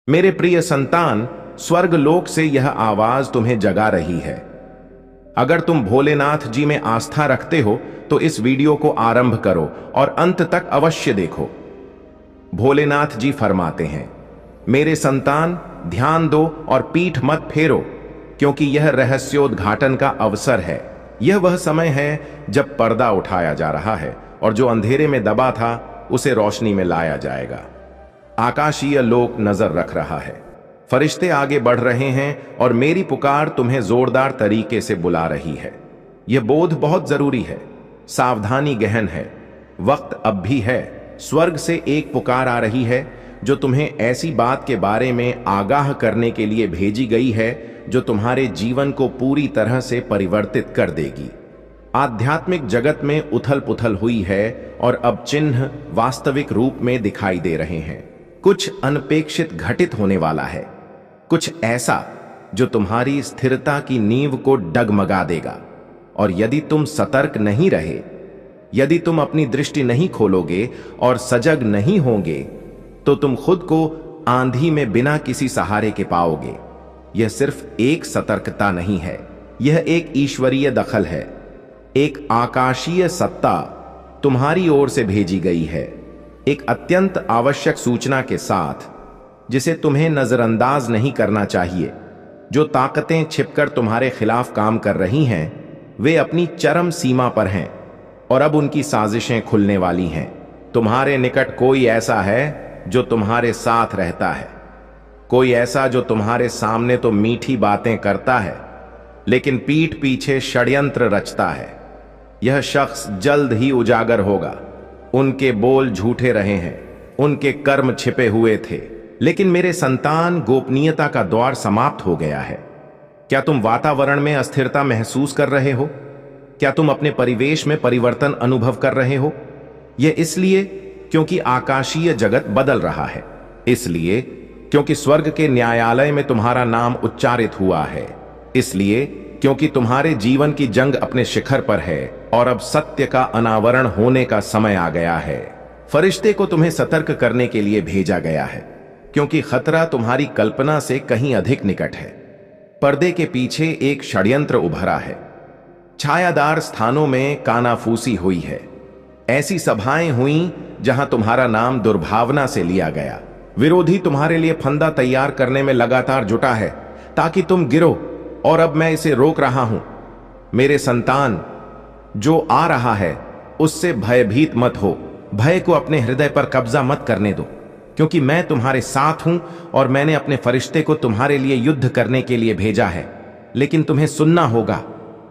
मेरे प्रिय संतान, स्वर्ग लोक से यह आवाज तुम्हें जगा रही है। अगर तुम भोलेनाथ जी में आस्था रखते हो तो इस वीडियो को आरंभ करो और अंत तक अवश्य देखो। भोलेनाथ जी फरमाते हैं, मेरे संतान, ध्यान दो और पीठ मत फेरो, क्योंकि यह रहस्योद्घाटन का अवसर है। यह वह समय है जब पर्दा उठाया जा रहा है और जो अंधेरे में दबा था उसे रोशनी में लाया जाएगा। आकाशीय लोक नजर रख रहा है, फरिश्ते आगे बढ़ रहे हैं और मेरी पुकार तुम्हें जोरदार तरीके से बुला रही है। यह बोध बहुत जरूरी है, सावधानी गहन है, वक्त अब भी है। स्वर्ग से एक पुकार आ रही है जो तुम्हें ऐसी बात के बारे में आगाह करने के लिए भेजी गई है जो तुम्हारे जीवन को पूरी तरह से परिवर्तित कर देगी। आध्यात्मिक जगत में उथल पुथल हुई है और अब चिन्ह वास्तविक रूप में दिखाई दे रहे हैं। कुछ अनपेक्षित घटित होने वाला है, कुछ ऐसा जो तुम्हारी स्थिरता की नींव को डगमगा देगा। और यदि तुम सतर्क नहीं रहे, यदि तुम अपनी दृष्टि नहीं खोलोगे और सजग नहीं होंगे, तो तुम खुद को आंधी में बिना किसी सहारे के पाओगे। यह सिर्फ एक सतर्कता नहीं है, यह एक ईश्वरीय दखल है। एक आकाशीय सत्ता तुम्हारी ओर से भेजी गई है, एक अत्यंत आवश्यक सूचना के साथ, जिसे तुम्हें नजरअंदाज नहीं करना चाहिए। जो ताकतें छिपकर तुम्हारे खिलाफ काम कर रही हैं, वे अपनी चरम सीमा पर हैं और अब उनकी साजिशें खुलने वाली हैं। तुम्हारे निकट कोई ऐसा है जो तुम्हारे साथ रहता है, कोई ऐसा जो तुम्हारे सामने तो मीठी बातें करता है लेकिन पीठ पीछे षड्यंत्र रचता है। यह शख्स जल्द ही उजागर होगा। उनके बोल झूठे रहे हैं, उनके कर्म छिपे हुए थे, लेकिन मेरे संतान, गोपनीयता का द्वार समाप्त हो गया है। क्या तुम वातावरण में अस्थिरता महसूस कर रहे हो? क्या तुम अपने परिवेश में परिवर्तन अनुभव कर रहे हो? यह इसलिए क्योंकि आकाशीय जगत बदल रहा है, इसलिए क्योंकि स्वर्ग के न्यायालय में तुम्हारा नाम उच्चारित हुआ है, इसलिए क्योंकि तुम्हारे जीवन की जंग अपने शिखर पर है और अब सत्य का अनावरण होने का समय आ गया है। फरिश्ते को तुम्हें सतर्क करने के लिए भेजा गया है, क्योंकि खतरा तुम्हारी कल्पना से कहीं अधिक निकट है। पर्दे के पीछे एक षड्यंत्र उभरा है। छायादार स्थानों में कानाफूसी हुई है। ऐसी सभाएं हुई जहां तुम्हारा नाम दुर्भावना से लिया गया। विरोधी तुम्हारे लिए फंदा तैयार करने में लगातार जुटा है ताकि तुम गिरो, और अब मैं इसे रोक रहा हूं। मेरे संतान, जो आ रहा है उससे भयभीत मत हो। भय को अपने हृदय पर कब्जा मत करने दो, क्योंकि मैं तुम्हारे साथ हूं और मैंने अपने फरिश्ते को तुम्हारे लिए युद्ध करने के लिए भेजा है। लेकिन तुम्हें सुनना होगा,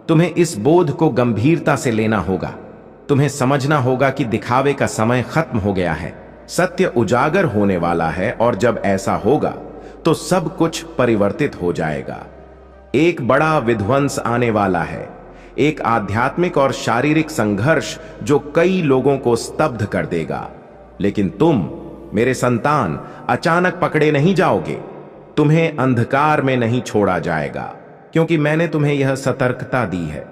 तुम्हें इस बोध को गंभीरता से लेना होगा। तुम्हें समझना होगा कि दिखावे का समय खत्म हो गया है। सत्य उजागर होने वाला है और जब ऐसा होगा तो सब कुछ परिवर्तित हो जाएगा। एक बड़ा विध्वंस आने वाला है, एक आध्यात्मिक और शारीरिक संघर्ष जो कई लोगों को स्तब्ध कर देगा। लेकिन तुम, मेरे संतान, अचानक पकड़े नहीं जाओगे। तुम्हें अंधकार में नहीं छोड़ा जाएगा, क्योंकि मैंने तुम्हें यह सतर्कता दी है,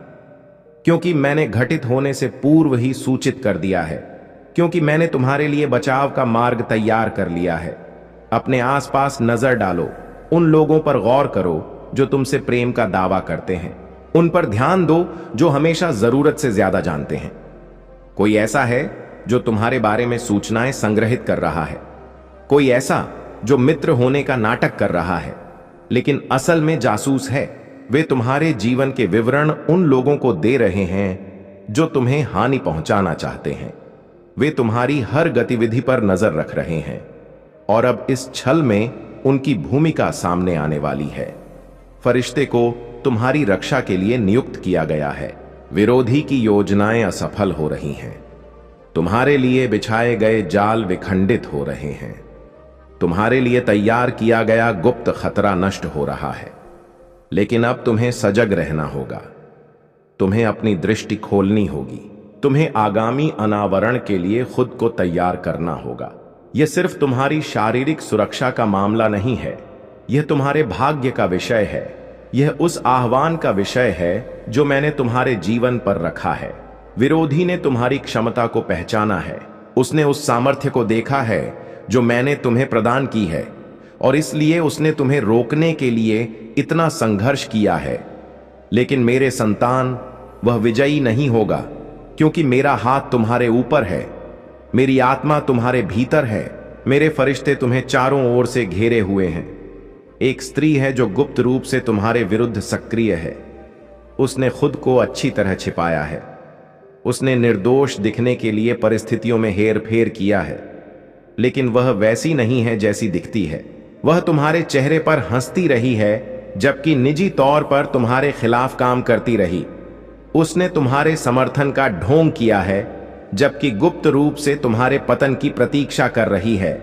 क्योंकि मैंने घटित होने से पूर्व ही सूचित कर दिया है, क्योंकि मैंने तुम्हारे लिए बचाव का मार्ग तैयार कर लिया है। अपने आसपास नजर डालो, उन लोगों पर गौर करो जो तुमसे प्रेम का दावा करते हैं। उन पर ध्यान दो जो हमेशा जरूरत से ज्यादा जानते हैं। कोई ऐसा है जो तुम्हारे बारे में सूचनाएं संग्रहित कर रहा है, कोई ऐसा जो मित्र होने का नाटक कर रहा है लेकिन असल में जासूस है। वे तुम्हारे जीवन के विवरण उन लोगों को दे रहे हैं जो तुम्हें हानि पहुंचाना चाहते हैं। वे तुम्हारी हर गतिविधि पर नजर रख रहे हैं और अब इस छल में उनकी भूमिका सामने आने वाली है। फरिश्ते को तुम्हारी रक्षा के लिए नियुक्त किया गया है। विरोधी की योजनाएं असफल हो रही हैं। तुम्हारे लिए बिछाए गए जाल विखंडित हो रहे हैं। तुम्हारे लिए तैयार किया गया गुप्त खतरा नष्ट हो रहा है। लेकिन अब तुम्हें सजग रहना होगा, तुम्हें अपनी दृष्टि खोलनी होगी, तुम्हें आगामी अनावरण के लिए खुद को तैयार करना होगा। यह सिर्फ तुम्हारी शारीरिक सुरक्षा का मामला नहीं है, यह तुम्हारे भाग्य का विषय है। यह उस आह्वान का विषय है जो मैंने तुम्हारे जीवन पर रखा है। विरोधी ने तुम्हारी क्षमता को पहचाना है, उसने उस सामर्थ्य को देखा है जो मैंने तुम्हें प्रदान की है। और इसलिए उसने तुम्हें रोकने के लिए इतना संघर्ष किया है। लेकिन मेरे संतान, वह विजयी नहीं होगा, क्योंकि मेरा हाथ तुम्हारे ऊपर है, मेरी आत्मा तुम्हारे भीतर है, मेरे फरिश्ते तुम्हें चारों ओर से घेरे हुए हैं। एक स्त्री है जो गुप्त रूप से तुम्हारे विरुद्ध सक्रिय है। उसने खुद को अच्छी तरह छिपाया है। उसने निर्दोष दिखने के लिए परिस्थितियों में हेर फेर किया है, लेकिन वह वैसी नहीं है जैसी दिखती है। वह तुम्हारे चेहरे पर हंसती रही है, जबकि निजी तौर पर तुम्हारे खिलाफ काम करती रही। उसने तुम्हारे समर्थन का ढोंग किया है, जबकि गुप्त रूप से तुम्हारे पतन की प्रतीक्षा कर रही है।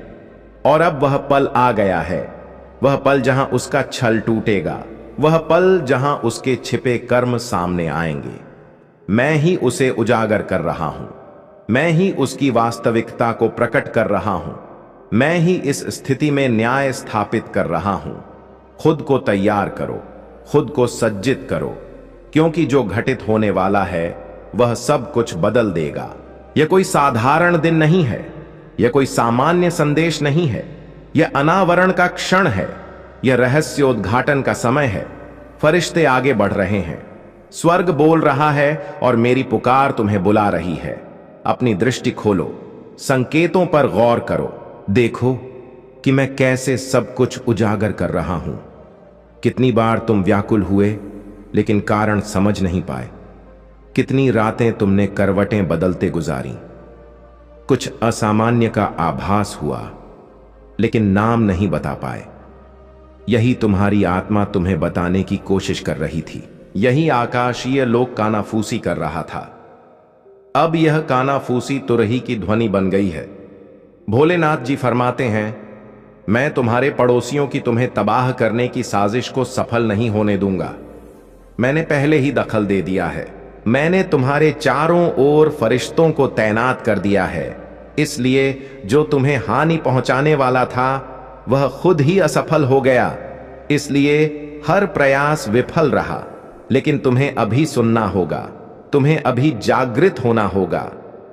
और अब वह पल आ गया है, वह पल जहां उसका छल टूटेगा, वह पल जहां उसके छिपे कर्म सामने आएंगे। मैं ही उसे उजागर कर रहा हूं, मैं ही उसकी वास्तविकता को प्रकट कर रहा हूं, मैं ही इस स्थिति में न्याय स्थापित कर रहा हूं। खुद को तैयार करो, खुद को सज्जित करो, क्योंकि जो घटित होने वाला है वह सब कुछ बदल देगा। यह कोई साधारण दिन नहीं है, यह कोई सामान्य संदेश नहीं है, यह अनावरण का क्षण है, यह रहस्योद्घाटन का समय है। फरिश्ते आगे बढ़ रहे हैं, स्वर्ग बोल रहा है और मेरी पुकार तुम्हें बुला रही है। अपनी दृष्टि खोलो, संकेतों पर गौर करो, देखो कि मैं कैसे सब कुछ उजागर कर रहा हूं। कितनी बार तुम व्याकुल हुए लेकिन कारण समझ नहीं पाए। कितनी रातें तुमने करवटें बदलते गुजारी। कुछ असामान्य का आभास हुआ, लेकिन नाम नहीं बता पाए। यही तुम्हारी आत्मा तुम्हें बताने की कोशिश कर रही थी। यही आकाशीय लोक कानाफूसी कर रहा था। अब यह कानाफूसी तुरही की ध्वनि बन गई है। भोलेनाथ जी फरमाते हैं, मैं तुम्हारे पड़ोसियों की तुम्हें तबाह करने की साजिश को सफल नहीं होने दूंगा। मैंने पहले ही दखल दे दिया है। मैंने तुम्हारे चारों ओर फरिश्तों को तैनात कर दिया है। इसलिए जो तुम्हें हानि पहुंचाने वाला था वह खुद ही असफल हो गया। इसलिए हर प्रयास विफल रहा। लेकिन तुम्हें अभी सुनना होगा, तुम्हें अभी जागृत होना होगा।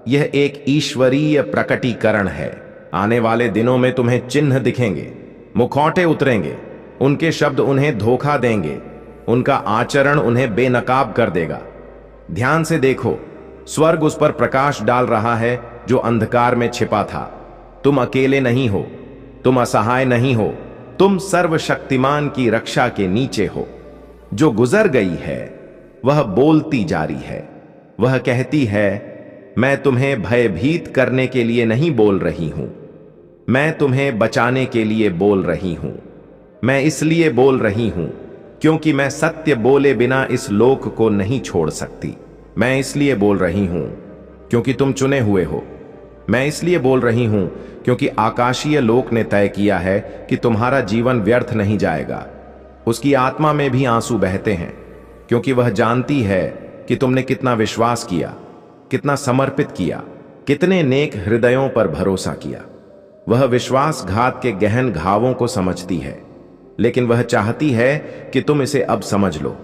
यह एक ईश्वरीय प्रकटीकरण है। आने वाले दिनों में तुम्हें चिन्ह दिखेंगे, मुखौटे उतरेंगे। उनके शब्द उन्हें धोखा देंगे, उनका आचरण उन्हें बेनकाब कर देगा। ध्यान से देखो, स्वर्ग उस पर प्रकाश डाल रहा है जो अंधकार में छिपा था। तुम अकेले नहीं हो, तुम असहाय नहीं हो, तुम सर्वशक्तिमान की रक्षा के नीचे हो। जो गुजर गई है वह बोलती जारी है। वह कहती है, मैं तुम्हें भयभीत करने के लिए नहीं बोल रही हूं, मैं तुम्हें बचाने के लिए बोल रही हूं। मैं इसलिए बोल रही हूं क्योंकि मैं सत्य बोले बिना इस लोक को नहीं छोड़ सकती। मैं इसलिए बोल रही हूं क्योंकि तुम चुने हुए हो। मैं इसलिए बोल रही हूं क्योंकि आकाशीय लोक ने तय किया है कि तुम्हारा जीवन व्यर्थ नहीं जाएगा। उसकी आत्मा में भी आंसू बहते हैं, क्योंकि वह जानती है कि तुमने कितना विश्वास किया, कितना समर्पित किया, कितने नेक हृदयों पर भरोसा किया। वह विश्वासघात के गहन घावों को समझती है, लेकिन वह चाहती है कि तुम इसे अब समझ लो,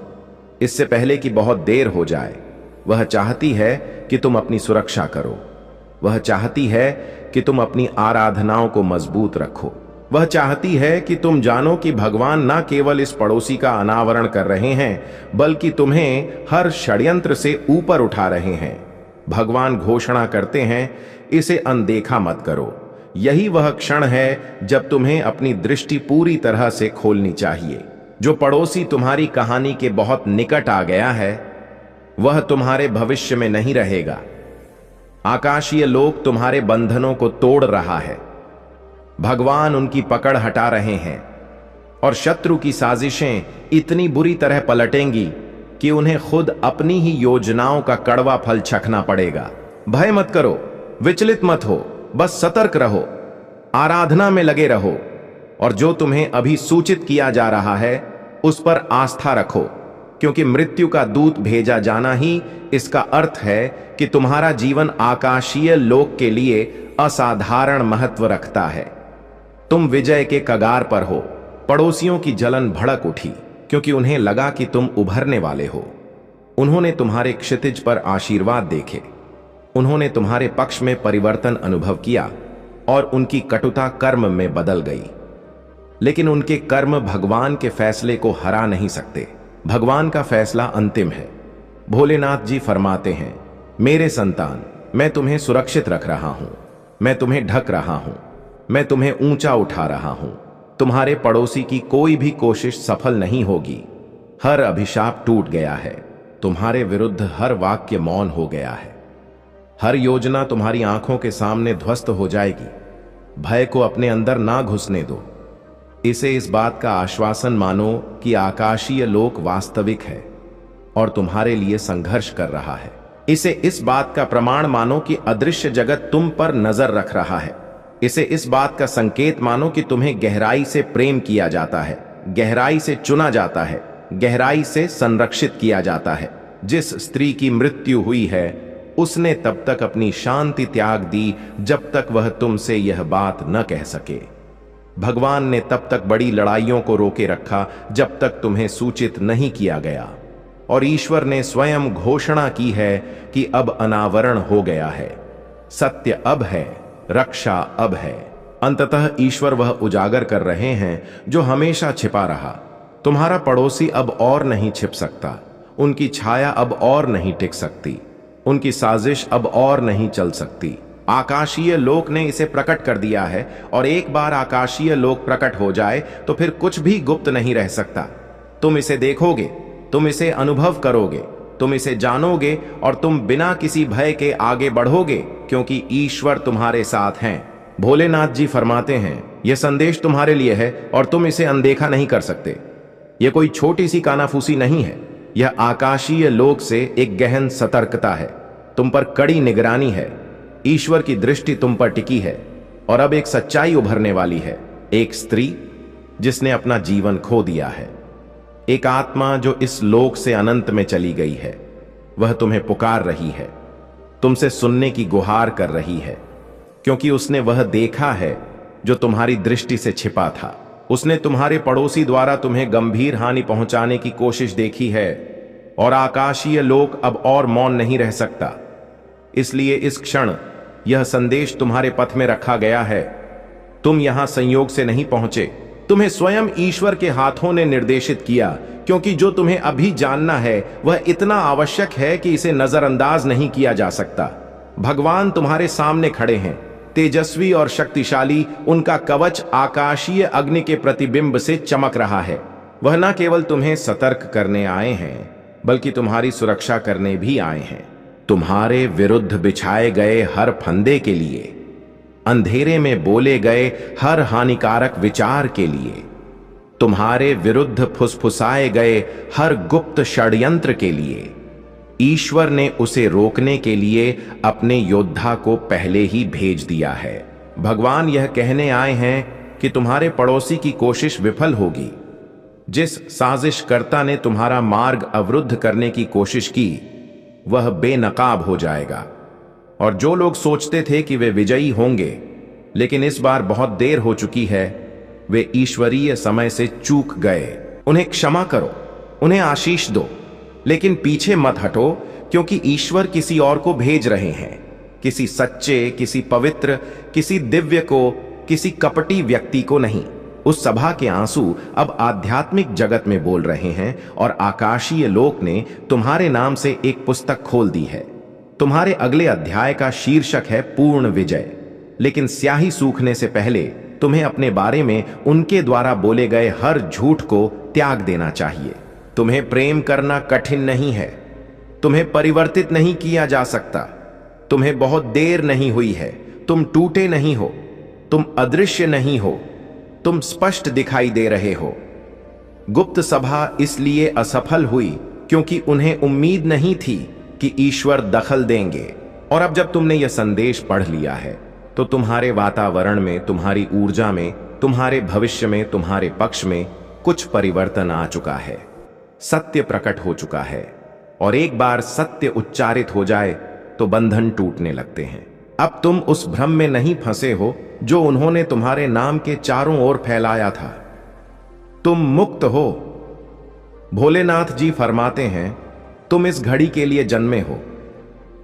इससे पहले कि बहुत देर हो जाए। वह चाहती है कि तुम अपनी सुरक्षा करो। वह चाहती है कि तुम अपनी आराधनाओं को मजबूत रखो। वह चाहती है कि तुम जानो कि भगवान न केवल इस पड़ोसी का अनावरण कर रहे हैं, बल्कि तुम्हें हर षड्यंत्र से ऊपर उठा रहे हैं। भगवान घोषणा करते हैं, इसे अनदेखा मत करो। यही वह क्षण है जब तुम्हें अपनी दृष्टि पूरी तरह से खोलनी चाहिए। जो पड़ोसी तुम्हारी कहानी के बहुत निकट आ गया है, वह तुम्हारे भविष्य में नहीं रहेगा। आकाशीय लोक तुम्हारे बंधनों को तोड़ रहा है। भगवान उनकी पकड़ हटा रहे हैं और शत्रु की साजिशें इतनी बुरी तरह पलटेंगी कि उन्हें खुद अपनी ही योजनाओं का कड़वा फल चखना पड़ेगा। भय मत करो, विचलित मत हो, बस सतर्क रहो, आराधना में लगे रहो, और जो तुम्हें अभी सूचित किया जा रहा है उस पर आस्था रखो, क्योंकि मृत्यु का दूत भेजा जाना ही इसका अर्थ है कि तुम्हारा जीवन आकाशीय लोक के लिए असाधारण महत्व रखता है। तुम विजय के कगार पर हो। पड़ोसियों की जलन भड़क उठी, क्योंकि उन्हें लगा कि तुम उभरने वाले हो। उन्होंने तुम्हारे क्षितिज पर आशीर्वाद देखे, उन्होंने तुम्हारे पक्ष में परिवर्तन अनुभव किया और उनकी कटुता कर्म में बदल गई। लेकिन उनके कर्म भगवान के फैसले को हरा नहीं सकते। भगवान का फैसला अंतिम है। भोलेनाथ जी फरमाते हैं, मेरे संतान, मैं तुम्हें सुरक्षित रख रहा हूं, मैं तुम्हें ढक रहा हूं, मैं तुम्हें ऊंचा उठा रहा हूं। तुम्हारे पड़ोसी की कोई भी कोशिश सफल नहीं होगी। हर अभिशाप टूट गया है। तुम्हारे विरुद्ध हर वाक्य मौन हो गया है। हर योजना तुम्हारी आंखों के सामने ध्वस्त हो जाएगी। भय को अपने अंदर ना घुसने दो। इसे इस बात का आश्वासन मानो कि आकाशीय लोक वास्तविक है और तुम्हारे लिए संघर्ष कर रहा है। इसे इस बात का प्रमाण मानो कि अदृश्य जगत तुम पर नजर रख रहा है। इसे इस बात का संकेत मानो कि तुम्हें गहराई से प्रेम किया जाता है, गहराई से चुना जाता है, गहराई से संरक्षित किया जाता है। जिस स्त्री की मृत्यु हुई है उसने तब तक अपनी शांति त्याग दी जब तक वह तुमसे यह बात न कह सके। भगवान ने तब तक बड़ी लड़ाइयों को रोके रखा जब तक तुम्हें सूचित नहीं किया गया। और ईश्वर ने स्वयं घोषणा की है कि अब अनावरण हो गया है, सत्य अब है, रक्षा अब है। अंततः ईश्वर वह उजागर कर रहे हैं जो हमेशा छिपा रहा। तुम्हारा पड़ोसी अब और नहीं छिप सकता। उनकी छाया अब और नहीं टिक सकती। उनकी साजिश अब और नहीं चल सकती। आकाशीय लोक ने इसे प्रकट कर दिया है और एक बार आकाशीय लोक प्रकट हो जाए तो फिर कुछ भी गुप्त नहीं रह सकता। तुम इसे देखोगे, तुम इसे अनुभव करोगे, तुम इसे जानोगे और तुम बिना किसी भय के आगे बढ़ोगे क्योंकि ईश्वर तुम्हारे साथ हैं। भोलेनाथ जी फरमाते हैं, यह संदेश तुम्हारे लिए है और तुम इसे अनदेखा नहीं कर सकते। यह कोई छोटी सी कानाफूसी नहीं है। यह आकाशीय लोक से एक गहन सतर्कता है। तुम पर कड़ी निगरानी है। ईश्वर की दृष्टि तुम पर टिकी है और अब एक सच्चाई उभरने वाली है। एक स्त्री जिसने अपना जीवन खो दिया है, एक आत्मा जो इस लोक से अनंत में चली गई है, वह तुम्हें पुकार रही है, तुमसे सुनने की गुहार कर रही है, क्योंकि उसने वह देखा है जो तुम्हारी दृष्टि से छिपा था। उसने तुम्हारे पड़ोसी द्वारा तुम्हें गंभीर हानि पहुंचाने की कोशिश देखी है और आकाशीय लोक अब और मौन नहीं रह सकता। इसलिए इस क्षण यह संदेश तुम्हारे पथ में रखा गया है। तुम यहां संयोग से नहीं पहुंचे, तुम्हें स्वयं ईश्वर के हाथों ने निर्देशित किया, क्योंकि जो तुम्हें अभी जानना है वह इतना आवश्यक है कि इसे नजरअंदाज नहीं किया जा सकता। भगवान तुम्हारे सामने खड़े हैं, तेजस्वी और शक्तिशाली। उनका कवच आकाशीय अग्नि के प्रतिबिंब से चमक रहा है। वह न केवल तुम्हें सतर्क करने आए हैं बल्कि तुम्हारी सुरक्षा करने भी आए हैं। तुम्हारे विरुद्ध बिछाए गए हर फंदे के लिए, अंधेरे में बोले गए हर हानिकारक विचार के लिए, तुम्हारे विरुद्ध फुसफुसाए गए हर गुप्त षड्यंत्र के लिए ईश्वर ने उसे रोकने के लिए अपने योद्धा को पहले ही भेज दिया है। भगवान यह कहने आए हैं कि तुम्हारे पड़ोसी की कोशिश विफल होगी। जिस साजिशकर्ता ने तुम्हारा मार्ग अवरुद्ध करने की कोशिश की वह बेनकाब हो जाएगा। और जो लोग सोचते थे कि वे विजयी होंगे, लेकिन इस बार बहुत देर हो चुकी है, वे ईश्वरीय समय से चूक गए। उन्हें क्षमा करो, उन्हें आशीष दो, लेकिन पीछे मत हटो, क्योंकि ईश्वर किसी और को भेज रहे हैं। किसी सच्चे, किसी पवित्र, किसी दिव्य को, किसी कपटी व्यक्ति को नहीं। उस सभा के आंसू अब आध्यात्मिक जगत में बोल रहे हैं और आकाशीय लोक ने तुम्हारे नाम से एक पुस्तक खोल दी है। तुम्हारे अगले अध्याय का शीर्षक है पूर्ण विजय। लेकिन स्याही सूखने से पहले तुम्हें अपने बारे में उनके द्वारा बोले गए हर झूठ को त्याग देना चाहिए। तुम्हें प्रेम करना कठिन नहीं है। तुम्हें परिवर्तित नहीं किया जा सकता। तुम्हें बहुत देर नहीं हुई है। तुम टूटे नहीं हो। तुम अदृश्य नहीं हो। तुम स्पष्ट दिखाई दे रहे हो। गुप्त सभा इसलिए असफल हुई क्योंकि उन्हें उम्मीद नहीं थी कि ईश्वर दखल देंगे। और अब जब तुमने यह संदेश पढ़ लिया है तो तुम्हारे वातावरण में, तुम्हारी ऊर्जा में, तुम्हारे भविष्य में, तुम्हारे पक्ष में कुछ परिवर्तन आ चुका है। सत्य प्रकट हो चुका है और एक बार सत्य उच्चारित हो जाए तो बंधन टूटने लगते हैं। अब तुम उस भ्रम में नहीं फंसे हो जो उन्होंने तुम्हारे नाम के चारों ओर फैलाया था। तुम मुक्त हो। भोलेनाथ जी फरमाते हैं, तुम इस घड़ी के लिए जन्मे हो।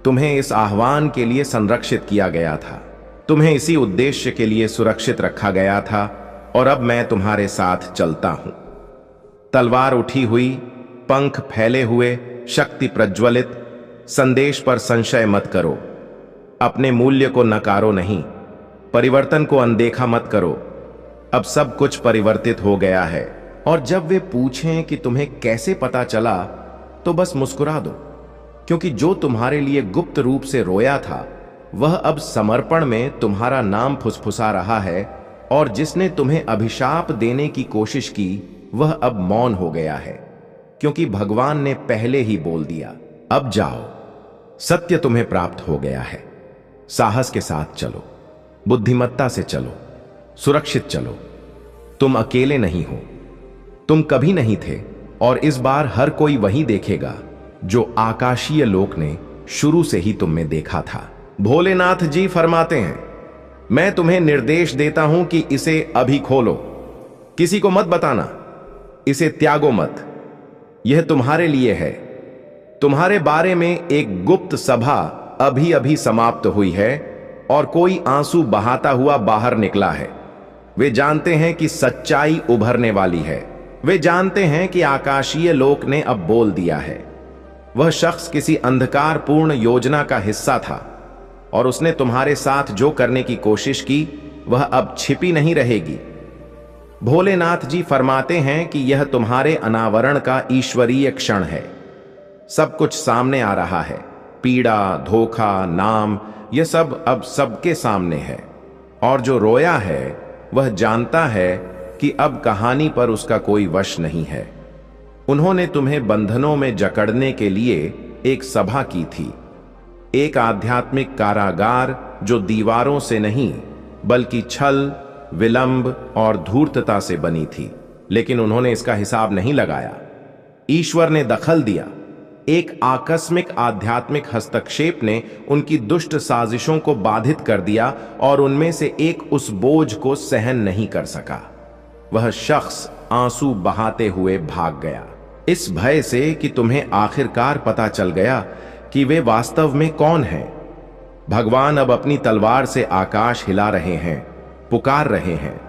तुम्हें इस आह्वान के लिए संरक्षित किया गया था। तुम्हें इसी उद्देश्य के लिए सुरक्षित रखा गया था और अब मैं तुम्हारे साथ चलता हूं। तलवार उठी हुई, पंख फैले हुए, शक्ति प्रज्वलित। संदेश पर संशय मत करो, अपने मूल्य को नकारो नहीं, परिवर्तन को अनदेखा मत करो। अब सब कुछ परिवर्तित हो गया है। और जब वे पूछें कि तुम्हें कैसे पता चला, तो बस मुस्कुरा दो, क्योंकि जो तुम्हारे लिए गुप्त रूप से रोया था वह अब समर्पण में तुम्हारा नाम फुसफुसा रहा है, और जिसने तुम्हें अभिशाप देने की कोशिश की वह अब मौन हो गया है, क्योंकि भगवान ने पहले ही बोल दिया। अब जाओ, सत्य तुम्हें प्राप्त हो गया है। साहस के साथ चलो, बुद्धिमत्ता से चलो, सुरक्षित चलो। तुम अकेले नहीं हो, तुम कभी नहीं थे, और इस बार हर कोई वही देखेगा जो आकाशीय लोक ने शुरू से ही तुम में देखा था। भोलेनाथ जी फरमाते हैं, मैं तुम्हें निर्देश देता हूं कि इसे अभी खोलो, किसी को मत बताना, इसे त्यागो मत। यह तुम्हारे लिए है। तुम्हारे बारे में एक गुप्त सभा अभी अभी समाप्त हुई है, और कोई आंसू बहाता हुआ बाहर निकला है। वे जानते हैं कि सच्चाई उभरने वाली है। वे जानते हैं कि आकाशीय लोक ने अब बोल दिया है। वह शख्स किसी अंधकारपूर्ण योजना का हिस्सा था, और उसने तुम्हारे साथ जो करने की कोशिश की वह अब छिपी नहीं रहेगी। भोलेनाथ जी फरमाते हैं कि यह तुम्हारे अनावरण का ईश्वरीय क्षण है। सब कुछ सामने आ रहा है। पीड़ा, धोखा, नाम, यह सब अब सबके सामने है। और जो रोया है वह जानता है कि अब कहानी पर उसका कोई वश नहीं है। उन्होंने तुम्हें बंधनों में जकड़ने के लिए एक सभा की थी, एक आध्यात्मिक कारागार जो दीवारों से नहीं बल्कि छल, विलंब और धूर्तता से बनी थी। लेकिन उन्होंने इसका हिसाब नहीं लगाया। ईश्वर ने दखल दिया। एक आकस्मिक आध्यात्मिक हस्तक्षेप ने उनकी दुष्ट साजिशों को बाधित कर दिया, और उनमें से एक उस बोझ को सहन नहीं कर सका। वह शख्स आंसू बहाते हुए भाग गया, इस भय से कि तुम्हें आखिरकार पता चल गया कि वे वास्तव में कौन हैं। भगवान अब अपनी तलवार से आकाश हिला रहे हैं, पुकार रहे हैं।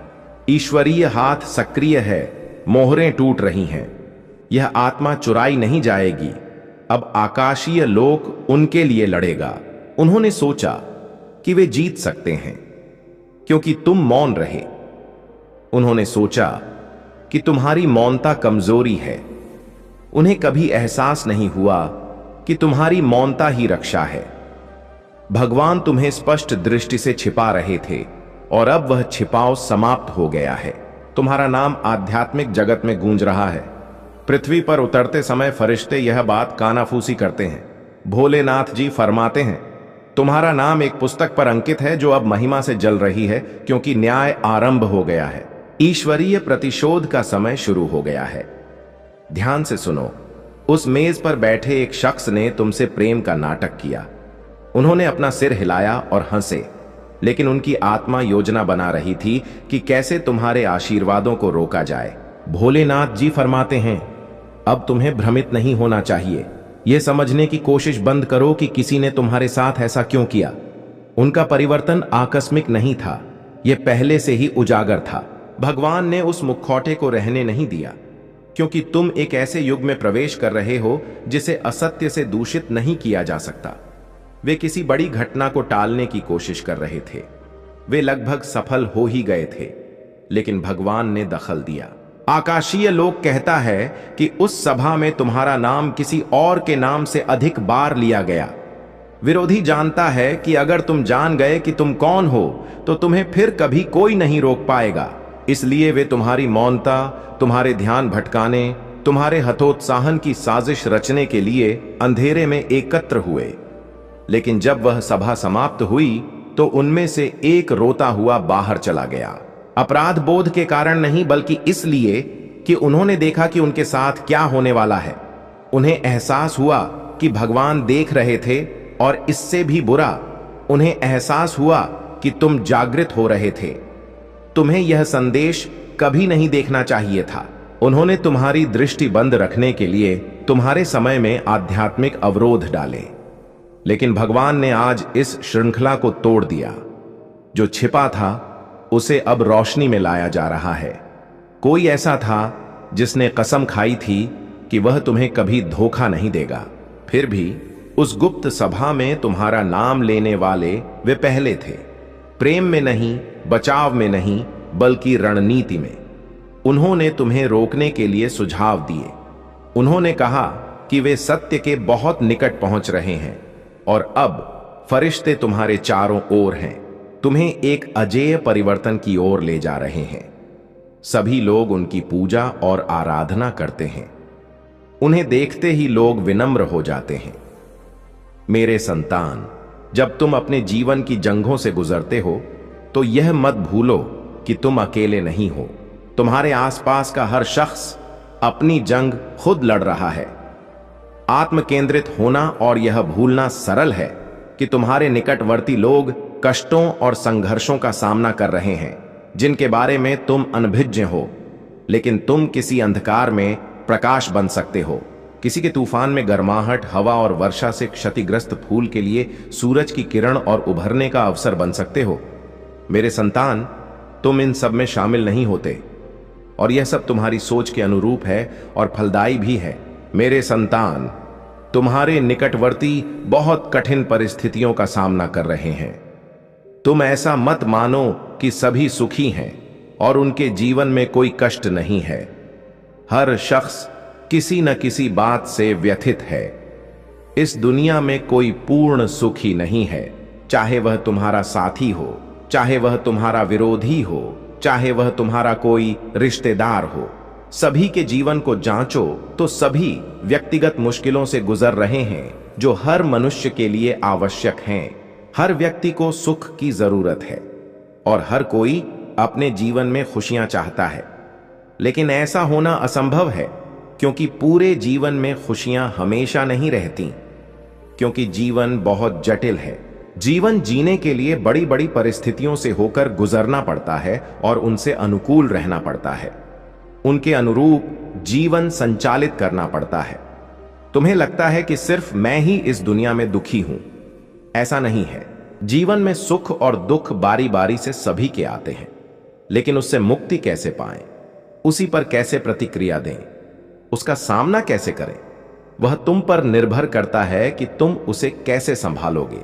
ईश्वरीय हाथ सक्रिय है, मोहरें टूट रही हैं। यह आत्मा चुराई नहीं जाएगी। अब आकाशीय लोक उनके लिए लड़ेगा। उन्होंने सोचा कि वे जीत सकते हैं क्योंकि तुम मौन रहे। उन्होंने सोचा कि तुम्हारी मौनता कमजोरी है। उन्हें कभी एहसास नहीं हुआ कि तुम्हारी मौनता ही रक्षा है। भगवान तुम्हें स्पष्ट दृष्टि से छिपा रहे थे, और अब वह छिपाव समाप्त हो गया है। तुम्हारा नाम आध्यात्मिक जगत में गूंज रहा है। पृथ्वी पर उतरते समय फरिश्ते यह बात कानाफूसी करते हैं। भोलेनाथ जी फरमाते हैं, तुम्हारा नाम एक पुस्तक पर अंकित है जो अब महिमा से जल रही है, क्योंकि न्याय आरंभ हो गया है। ईश्वरीय प्रतिशोध का समय शुरू हो गया है। ध्यान से सुनो। उस मेज पर बैठे एक शख्स ने तुमसे प्रेम का नाटक किया। उन्होंने अपना सिर हिलाया और हंसे, लेकिन उनकी आत्मा योजना बना रही थी कि कैसे तुम्हारे आशीर्वादों को रोका जाए। भोलेनाथ जी फरमाते हैं, अब तुम्हें भ्रमित नहीं होना चाहिए। यह समझने की कोशिश बंद करो कि किसी ने तुम्हारे साथ ऐसा क्यों किया। उनका परिवर्तन आकस्मिक नहीं था, यह पहले से ही उजागर था। भगवान ने उस मुखौटे को रहने नहीं दिया, क्योंकि तुम एक ऐसे युग में प्रवेश कर रहे हो जिसे असत्य से दूषित नहीं किया जा सकता। वे किसी बड़ी घटना को टालने की कोशिश कर रहे थे। वे लगभग सफल हो ही गए थे, लेकिन भगवान ने दखल दिया। आकाशीय लोक कहता है कि उस सभा में तुम्हारा नाम किसी और के नाम से अधिक बार लिया गया। विरोधी जानता है कि अगर तुम जान गए कि तुम कौन हो तो तुम्हें फिर कभी कोई नहीं रोक पाएगा। इसलिए वे तुम्हारी मौनता, तुम्हारे ध्यान भटकाने, तुम्हारे हतोत्साहन की साजिश रचने के लिए अंधेरे में एकत्र हुए। लेकिन जब वह सभा समाप्त हुई तो उनमें से एक रोता हुआ बाहर चला गया। अपराध बोध के कारण नहीं, बल्कि इसलिए कि उन्होंने देखा कि उनके साथ क्या होने वाला है। उन्हें एहसास हुआ कि भगवान देख रहे थे, और इससे भी बुरा, उन्हें एहसास हुआ कि तुम जागृत हो रहे थे। तुम्हें यह संदेश कभी नहीं देखना चाहिए था। उन्होंने तुम्हारी दृष्टि बंद रखने के लिए तुम्हारे समय में आध्यात्मिक अवरोध डाले, लेकिन भगवान ने आज इस श्रृंखला को तोड़ दिया। जो छिपा था उसे अब रोशनी में लाया जा रहा है। कोई ऐसा था जिसने कसम खाई थी कि वह तुम्हें कभी धोखा नहीं देगा। फिर भी उस गुप्त सभा में तुम्हारा नाम लेने वाले वे पहले थे। प्रेम में नहीं, बचाव में नहीं, बल्कि रणनीति में। उन्होंने तुम्हें रोकने के लिए सुझाव दिए। उन्होंने कहा कि वे सत्य के बहुत निकट पहुंच रहे हैं और अब फरिश्ते तुम्हारे चारों ओर हैं, तुम्हें एक अजेय परिवर्तन की ओर ले जा रहे हैं। सभी लोग उनकी पूजा और आराधना करते हैं। उन्हें देखते ही लोग विनम्र हो जाते हैं। मेरे संतान, जब तुम अपने जीवन की जंगों से गुजरते हो तो यह मत भूलो कि तुम अकेले नहीं हो। तुम्हारे आसपास का हर शख्स अपनी जंग खुद लड़ रहा है। आत्म केंद्रित होना और यह भूलना सरल है कि तुम्हारे निकटवर्ती लोग कष्टों और संघर्षों का सामना कर रहे हैं जिनके बारे में तुम अनभिज्ञ हो, लेकिन तुम किसी अंधकार में प्रकाश बन सकते हो। किसी के तूफान में गर्माहट, हवा और वर्षा से क्षतिग्रस्त फूल के लिए सूरज की किरण और उभरने का अवसर बन सकते हो। मेरे संतान, तुम इन सब में शामिल नहीं होते और यह सब तुम्हारी सोच के अनुरूप है और फलदायी भी है। मेरे संतान, तुम्हारे निकटवर्ती बहुत कठिन परिस्थितियों का सामना कर रहे हैं। तुम ऐसा मत मानो कि सभी सुखी हैं और उनके जीवन में कोई कष्ट नहीं है। हर शख्स किसी न किसी बात से व्यथित है। इस दुनिया में कोई पूर्ण सुखी नहीं है, चाहे वह तुम्हारा साथी हो, चाहे वह तुम्हारा विरोधी हो, चाहे वह तुम्हारा कोई रिश्तेदार हो। सभी के जीवन को जांचो तो सभी व्यक्तिगत मुश्किलों से गुजर रहे हैं जो हर मनुष्य के लिए आवश्यक हैं। हर व्यक्ति को सुख की जरूरत है और हर कोई अपने जीवन में खुशियां चाहता है, लेकिन ऐसा होना असंभव है क्योंकि पूरे जीवन में खुशियां हमेशा नहीं रहती, क्योंकि जीवन बहुत जटिल है। जीवन जीने के लिए बड़ी बड़ी परिस्थितियों से होकर गुजरना पड़ता है और उनसे अनुकूल रहना पड़ता है। उनके अनुरूप जीवन संचालित करना पड़ता है। तुम्हें लगता है कि सिर्फ मैं ही इस दुनिया में दुखी हूं। ऐसा नहीं है। जीवन में सुख और दुख बारी बारी से सभी के आते हैं, लेकिन उससे मुक्ति कैसे पाएं, उसी पर कैसे प्रतिक्रिया दें, उसका सामना कैसे करें, वह तुम पर निर्भर करता है कि तुम उसे कैसे संभालोगे।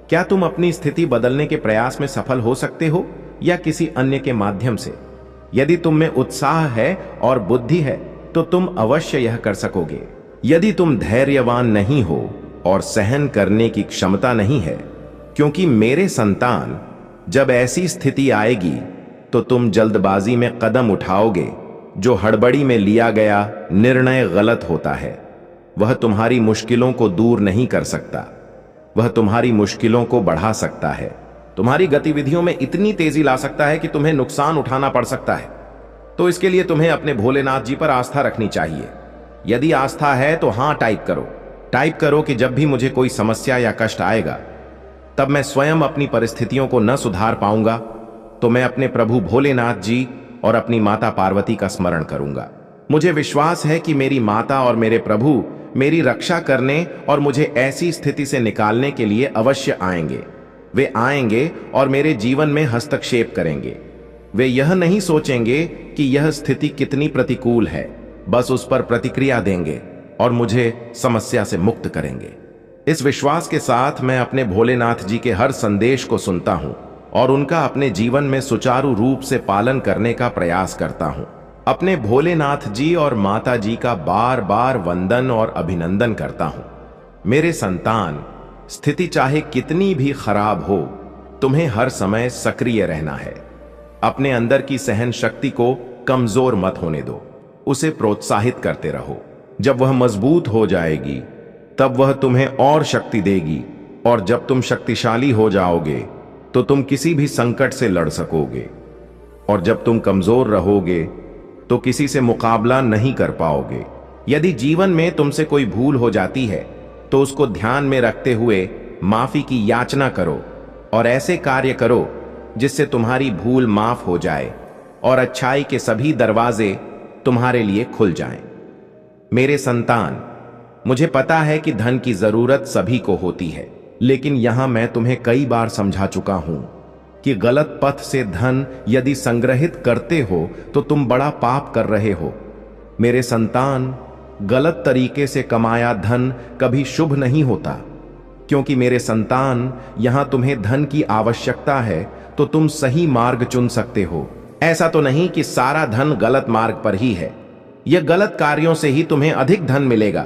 क्या तुम अपनी स्थिति बदलने के प्रयास में सफल हो सकते हो या किसी अन्य के माध्यम से? यदि तुम में उत्साह है और बुद्धि है तो तुम अवश्य यह कर सकोगे। यदि तुम धैर्यवान नहीं हो और सहन करने की क्षमता नहीं है, क्योंकि मेरे संतान, जब ऐसी स्थिति आएगी तो तुम जल्दबाजी में कदम उठाओगे। जो हड़बड़ी में लिया गया निर्णय गलत होता है। वह तुम्हारी मुश्किलों को दूर नहीं कर सकता, वह तुम्हारी मुश्किलों को बढ़ा सकता है। तुम्हारी गतिविधियों में इतनी तेजी ला सकता है कि तुम्हें नुकसान उठाना पड़ सकता है। तो इसके लिए तुम्हें अपने भोलेनाथ जी पर आस्था रखनी चाहिए। यदि आस्था है तो हां टाइप करो। टाइप करो कि जब भी मुझे कोई समस्या या कष्ट आएगा, तब मैं स्वयं अपनी परिस्थितियों को न सुधार पाऊंगा तो मैं अपने प्रभु भोलेनाथ जी और अपनी माता पार्वती का स्मरण करूंगा। मुझे विश्वास है कि मेरी माता और मेरे प्रभु मेरी रक्षा करने और मुझे ऐसी स्थिति से निकालने के लिए अवश्य आएंगे। वे आएंगे और मेरे जीवन में हस्तक्षेप करेंगे। वे यह नहीं सोचेंगे कि यह स्थिति कितनी प्रतिकूल है, बस उस पर प्रतिक्रिया देंगे और मुझे समस्या से मुक्त करेंगे। इस विश्वास के साथ मैं अपने भोलेनाथ जी के हर संदेश को सुनता हूं और उनका अपने जीवन में सुचारू रूप से पालन करने का प्रयास करता हूं। अपने भोलेनाथ जी और माता जी का बार बार वंदन और अभिनंदन करता हूं। मेरे संतान, स्थिति चाहे कितनी भी खराब हो, तुम्हें हर समय सक्रिय रहना है। अपने अंदर की सहन शक्ति को कमजोर मत होने दो, उसे प्रोत्साहित करते रहो। जब वह मजबूत हो जाएगी तब वह तुम्हें और शक्ति देगी, और जब तुम शक्तिशाली हो जाओगे तो तुम किसी भी संकट से लड़ सकोगे, और जब तुम कमजोर रहोगे तो किसी से मुकाबला नहीं कर पाओगे। यदि जीवन में तुमसे कोई भूल हो जाती है तो उसको ध्यान में रखते हुए माफी की याचना करो और ऐसे कार्य करो जिससे तुम्हारी भूल माफ हो जाए और अच्छाई के सभी दरवाजे तुम्हारे लिए खुल जाएं। मेरे संतान, मुझे पता है कि धन की जरूरत सभी को होती है, लेकिन यहां मैं तुम्हें कई बार समझा चुका हूं कि गलत पथ से धन यदि संग्रहित करते हो तो तुम बड़ा पाप कर रहे हो। मेरे संतान, गलत तरीके से कमाया धन कभी शुभ नहीं होता, क्योंकि मेरे संतान, यहां तुम्हें धन की आवश्यकता है तो तुम सही मार्ग चुन सकते हो। ऐसा तो नहीं कि सारा धन गलत मार्ग पर ही है। यह गलत कार्यों से ही तुम्हें अधिक धन मिलेगा।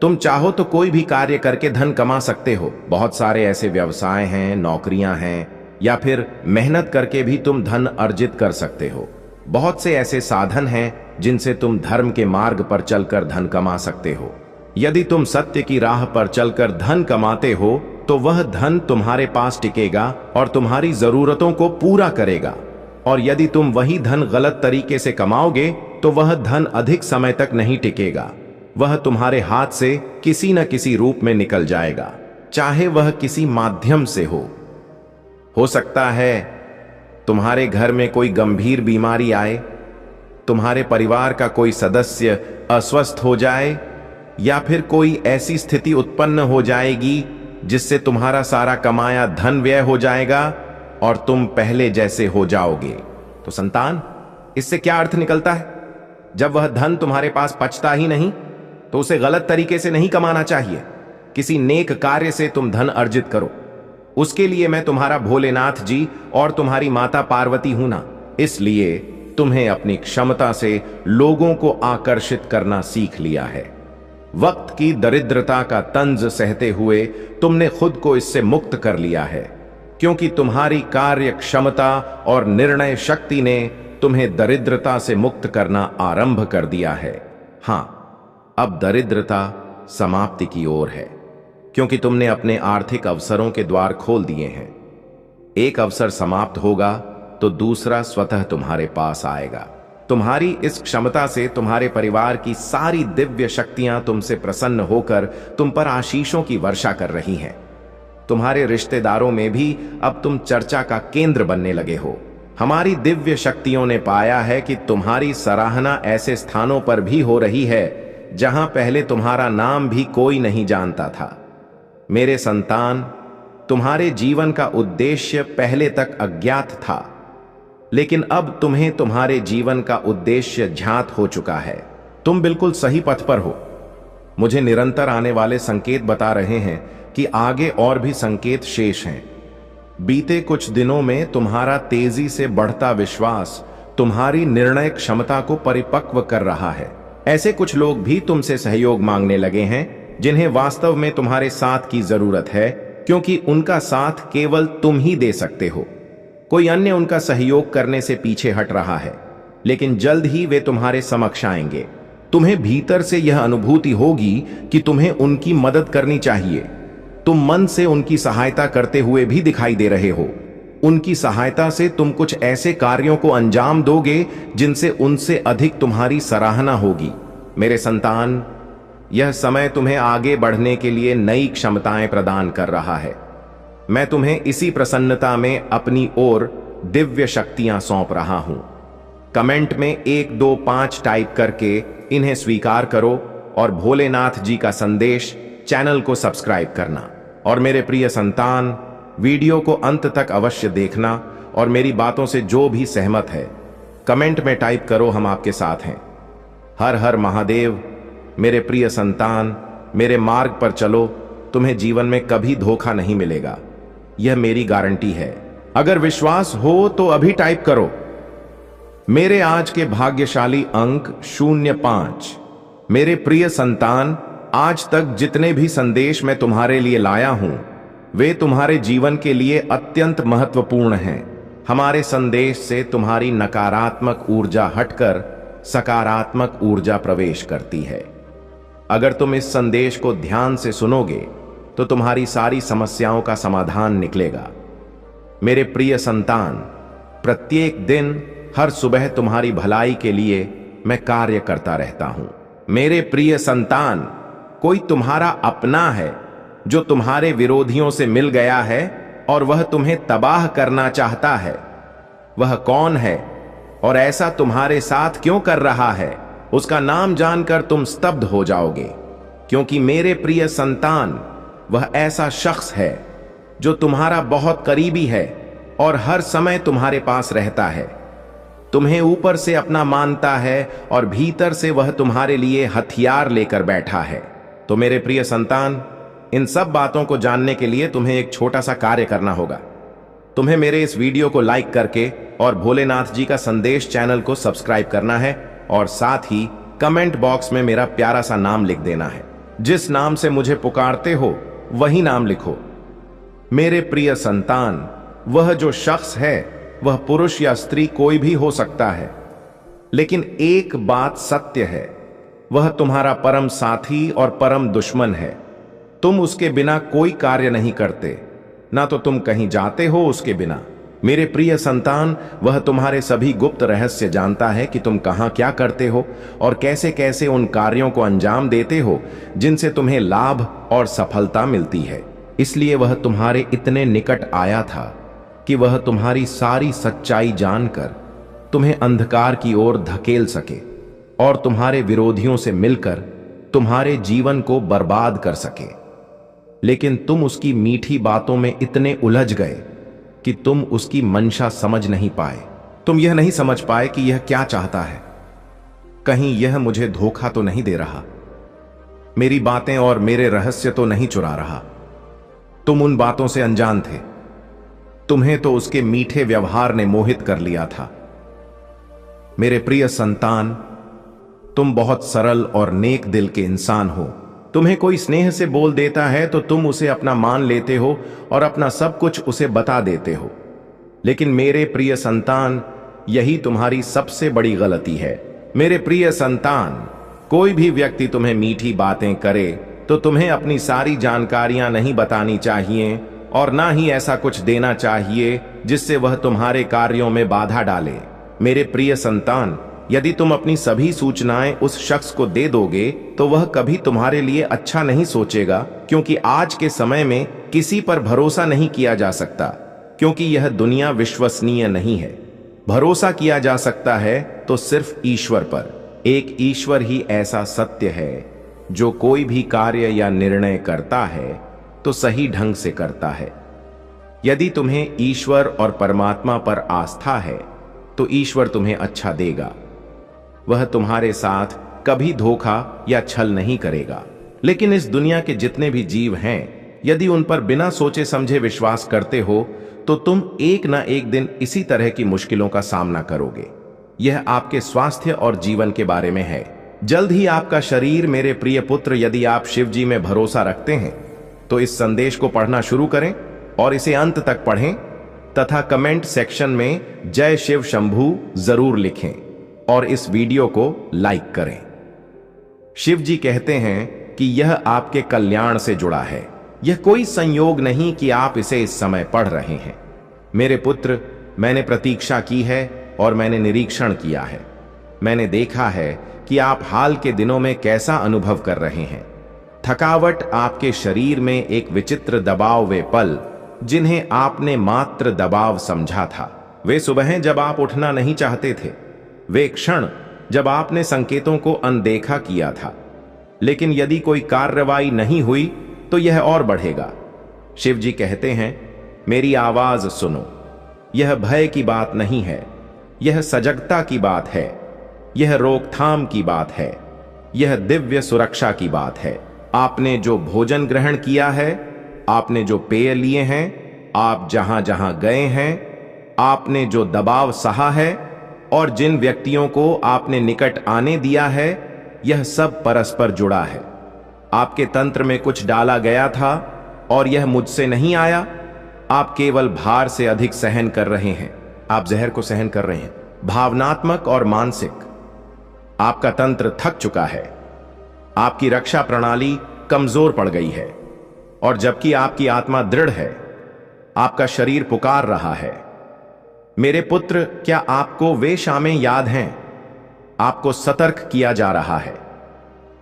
तुम चाहो तो कोई भी कार्य करके धन कमा सकते हो। बहुत सारे ऐसे व्यवसाय हैं, नौकरियां हैं, या फिर मेहनत करके भी तुम धन अर्जित कर सकते हो। बहुत से ऐसे साधन हैं जिनसे तुम धर्म के मार्ग पर चलकर धन कमा सकते हो। यदि तुम सत्य की राह पर चलकर धन कमाते हो तो वह धन तुम्हारे पास टिकेगा और तुम्हारी जरूरतों को पूरा करेगा। और यदि तुम वही धन गलत तरीके से कमाओगे तो वह धन अधिक समय तक नहीं टिकेगा। वह तुम्हारे हाथ से किसी न किसी रूप में निकल जाएगा, चाहे वह किसी माध्यम से हो सकता है तुम्हारे घर में कोई गंभीर बीमारी आए, तुम्हारे परिवार का कोई सदस्य अस्वस्थ हो जाए, या फिर कोई ऐसी स्थिति उत्पन्न हो जाएगी जिससे तुम्हारा सारा कमाया धन व्यय हो जाएगा और तुम पहले जैसे हो जाओगे। तो संतान, इससे क्या अर्थ निकलता है? जब वह धन तुम्हारे पास बचता ही नहीं तो उसे गलत तरीके से नहीं कमाना चाहिए। किसी नेक कार्य से तुम धन अर्जित करो। उसके लिए मैं तुम्हारा भोलेनाथ जी और तुम्हारी माता पार्वती हूं ना। इसलिए तुम्हें अपनी क्षमता से लोगों को आकर्षित करना सीख लिया है। वक्त की दरिद्रता का तंज सहते हुए तुमने खुद को इससे मुक्त कर लिया है, क्योंकि तुम्हारी कार्य क्षमता और निर्णय शक्ति ने तुम्हें दरिद्रता से मुक्त करना आरंभ कर दिया है। हां, अब दरिद्रता समाप्ति की ओर है, क्योंकि तुमने अपने आर्थिक अवसरों के द्वार खोल दिए हैं। एक अवसर समाप्त होगा तो दूसरा स्वतः तुम्हारे पास आएगा। तुम्हारी इस क्षमता से तुम्हारे परिवार की सारी दिव्य शक्तियां तुमसे प्रसन्न होकर तुम पर आशीषों की वर्षा कर रही हैं। तुम्हारे रिश्तेदारों में भी अब तुम चर्चा का केंद्र बनने लगे हो। हमारी दिव्य शक्तियों ने पाया है कि तुम्हारी सराहना ऐसे स्थानों पर भी हो रही है जहां पहले तुम्हारा नाम भी कोई नहीं जानता था। मेरे संतान, तुम्हारे जीवन का उद्देश्य पहले तक अज्ञात था, लेकिन अब तुम्हें तुम्हारे जीवन का उद्देश्य ज्ञात हो चुका है। तुम बिल्कुल सही पथ पर हो। मुझे निरंतर आने वाले संकेत बता रहे हैं कि आगे और भी संकेत शेष हैं। बीते कुछ दिनों में तुम्हारा तेजी से बढ़ता विश्वास तुम्हारी निर्णय क्षमता को परिपक्व कर रहा है। ऐसे कुछ लोग भी तुमसे सहयोग मांगने लगे हैं जिन्हें वास्तव में तुम्हारे साथ की जरूरत है, क्योंकि उनका साथ केवल तुम ही दे सकते हो। कोई अन्य उनका सहयोग करने से पीछे हट रहा है, लेकिन जल्द ही वे तुम्हारे समक्ष आएंगे। तुम्हें भीतर से यह अनुभूति होगी कि तुम्हें उनकी मदद करनी चाहिए। तुम मन से उनकी सहायता करते हुए भी दिखाई दे रहे हो। उनकी सहायता से तुम कुछ ऐसे कार्यों को अंजाम दोगे जिनसे उनसे अधिक तुम्हारी सराहना होगी। मेरे संतान, यह समय तुम्हें आगे बढ़ने के लिए नई क्षमताएं प्रदान कर रहा है। मैं तुम्हें इसी प्रसन्नता में अपनी ओर दिव्य शक्तियां सौंप रहा हूं। कमेंट में 1 2 5 टाइप करके इन्हें स्वीकार करो और भोलेनाथ जी का संदेश चैनल को सब्सक्राइब करना। और मेरे प्रिय संतान, वीडियो को अंत तक अवश्य देखना और मेरी बातों से जो भी सहमत है कमेंट में टाइप करो, हम आपके साथ हैं। हर हर महादेव। मेरे प्रिय संतान, मेरे मार्ग पर चलो, तुम्हें जीवन में कभी धोखा नहीं मिलेगा, यह मेरी गारंटी है। अगर विश्वास हो तो अभी टाइप करो। मेरे आज के भाग्यशाली अंक 05। मेरे प्रिय संतान, आज तक जितने भी संदेश मैं तुम्हारे लिए लाया हूं वे तुम्हारे जीवन के लिए अत्यंत महत्वपूर्ण हैं। हमारे संदेश से तुम्हारी नकारात्मक ऊर्जा हटकर सकारात्मक ऊर्जा प्रवेश करती है। अगर तुम इस संदेश को ध्यान से सुनोगे तो तुम्हारी सारी समस्याओं का समाधान निकलेगा। मेरे प्रिय संतान, प्रत्येक दिन हर सुबह तुम्हारी भलाई के लिए मैं कार्य करता रहता हूं। मेरे प्रिय संतान, कोई तुम्हारा अपना है जो तुम्हारे विरोधियों से मिल गया है और वह तुम्हें तबाह करना चाहता है। वह कौन है और ऐसा तुम्हारे साथ क्यों कर रहा है, उसका नाम जानकर तुम स्तब्ध हो जाओगे, क्योंकि मेरे प्रिय संतान, वह ऐसा शख्स है जो तुम्हारा बहुत करीबी है, और हर समय तुम्हारे पास रहता है। तुम्हें ऊपर से अपना मानता है और भीतर से वह तुम्हारे लिए हथियार लेकर बैठा है। तो मेरे प्रिय संतान, इन सब बातों को जानने के लिए तुम्हें एक छोटा सा कार्य करना होगा। तुम्हें मेरे इस वीडियो को लाइक करके और भोलेनाथ जी का संदेश चैनल को सब्सक्राइब करना है और साथ ही कमेंट बॉक्स में मेरा प्यारा सा नाम लिख देना है। जिस नाम से मुझे पुकारते हो वही नाम लिखो। मेरे प्रिय संतान, वह जो शख्स है वह पुरुष या स्त्री कोई भी हो सकता है, लेकिन एक बात सत्य है, वह तुम्हारा परम साथी और परम दुश्मन है। तुम उसके बिना कोई कार्य नहीं करते, ना तो तुम कहीं जाते हो उसके बिना। मेरे प्रिय संतान, वह तुम्हारे सभी गुप्त रहस्य जानता है कि तुम कहां क्या करते हो और कैसे कैसे उन कार्यों को अंजाम देते हो जिनसे तुम्हें लाभ और सफलता मिलती है। इसलिए वह तुम्हारे इतने निकट आया था कि वह तुम्हारी सारी सच्चाई जानकर तुम्हें अंधकार की ओर धकेल सके और तुम्हारे विरोधियों से मिलकर तुम्हारे जीवन को बर्बाद कर सके। लेकिन तुम उसकी मीठी बातों में इतने उलझ गए कि तुम उसकी मंशा समझ नहीं पाए। तुम यह नहीं समझ पाए कि यह क्या चाहता है। कहीं यह मुझे धोखा तो नहीं दे रहा, मेरी बातें और मेरे रहस्य तो नहीं चुरा रहा। तुम उन बातों से अनजान थे। तुम्हें तो उसके मीठे व्यवहार ने मोहित कर लिया था। मेरे प्रिय संतान, तुम बहुत सरल और नेक दिल के इंसान हो। तुम्हें कोई स्नेह से बोल देता है तो तुम उसे अपना मान लेते हो और अपना सब कुछ उसे बता देते हो। लेकिन मेरे प्रिय संतान, यही तुम्हारी सबसे बड़ी गलती है। मेरे प्रिय संतान, कोई भी व्यक्ति तुम्हें मीठी बातें करे तो तुम्हें अपनी सारी जानकारियां नहीं बतानी चाहिए और ना ही ऐसा कुछ देना चाहिए जिससे वह तुम्हारे कार्यों में बाधा डाले। मेरे प्रिय संतान, यदि तुम अपनी सभी सूचनाएं उस शख्स को दे दोगे तो वह कभी तुम्हारे लिए अच्छा नहीं सोचेगा, क्योंकि आज के समय में किसी पर भरोसा नहीं किया जा सकता, क्योंकि यह दुनिया विश्वसनीय नहीं है। भरोसा किया जा सकता है तो सिर्फ ईश्वर पर। एक ईश्वर ही ऐसा सत्य है जो कोई भी कार्य या निर्णय करता है तो सही ढंग से करता है। यदि तुम्हें ईश्वर और परमात्मा पर आस्था है तो ईश्वर तुम्हें अच्छा देगा। वह तुम्हारे साथ कभी धोखा या छल नहीं करेगा। लेकिन इस दुनिया के जितने भी जीव हैं, यदि उन पर बिना सोचे समझे विश्वास करते हो तो तुम एक ना एक दिन इसी तरह की मुश्किलों का सामना करोगे। यह आपके स्वास्थ्य और जीवन के बारे में है। जल्द ही आपका शरीर। मेरे प्रिय पुत्र, यदि आप शिव जी में भरोसा रखते हैं तो इस संदेश को पढ़ना शुरू करें और इसे अंत तक पढ़ें तथा कमेंट सेक्शन में जय शिव शंभू जरूर लिखें और इस वीडियो को लाइक करें। शिव जी कहते हैं कि यह आपके कल्याण से जुड़ा है। यह कोई संयोग नहीं कि आप इसे इस समय पढ़ रहे हैं। मेरे पुत्र, मैंने प्रतीक्षा की है और मैंने निरीक्षण किया है। मैंने देखा है कि आप हाल के दिनों में कैसा अनुभव कर रहे हैं। थकावट, आपके शरीर में एक विचित्र दबाव, वे पल जिन्हें आपने मात्र दबाव समझा था, वे सुबहें जब आप उठना नहीं चाहते थे, वे क्षण जब आपने संकेतों को अनदेखा किया था। लेकिन यदि कोई कार्रवाई नहीं हुई तो यह और बढ़ेगा। शिव जी कहते हैं, मेरी आवाज सुनो। यह भय की बात नहीं है, यह सजगता की बात है, यह रोकथाम की बात है, यह दिव्य सुरक्षा की बात है। आपने जो भोजन ग्रहण किया है, आपने जो पेय लिए हैं, आप जहां जहां गए हैं, आपने जो दबाव सहा है और जिन व्यक्तियों को आपने निकट आने दिया है, यह सब परस्पर जुड़ा है। आपके तंत्र में कुछ डाला गया था और यह मुझसे नहीं आया। आप केवल भार से अधिक सहन कर रहे हैं। आप जहर को सहन कर रहे हैं, भावनात्मक और मानसिक। आपका तंत्र थक चुका है, आपकी रक्षा प्रणाली कमजोर पड़ गई है और जबकि आपकी आत्मा दृढ़ है, आपका शरीर पुकार रहा है। मेरे पुत्र, क्या आपको वे शामें याद हैं? आपको सतर्क किया जा रहा है,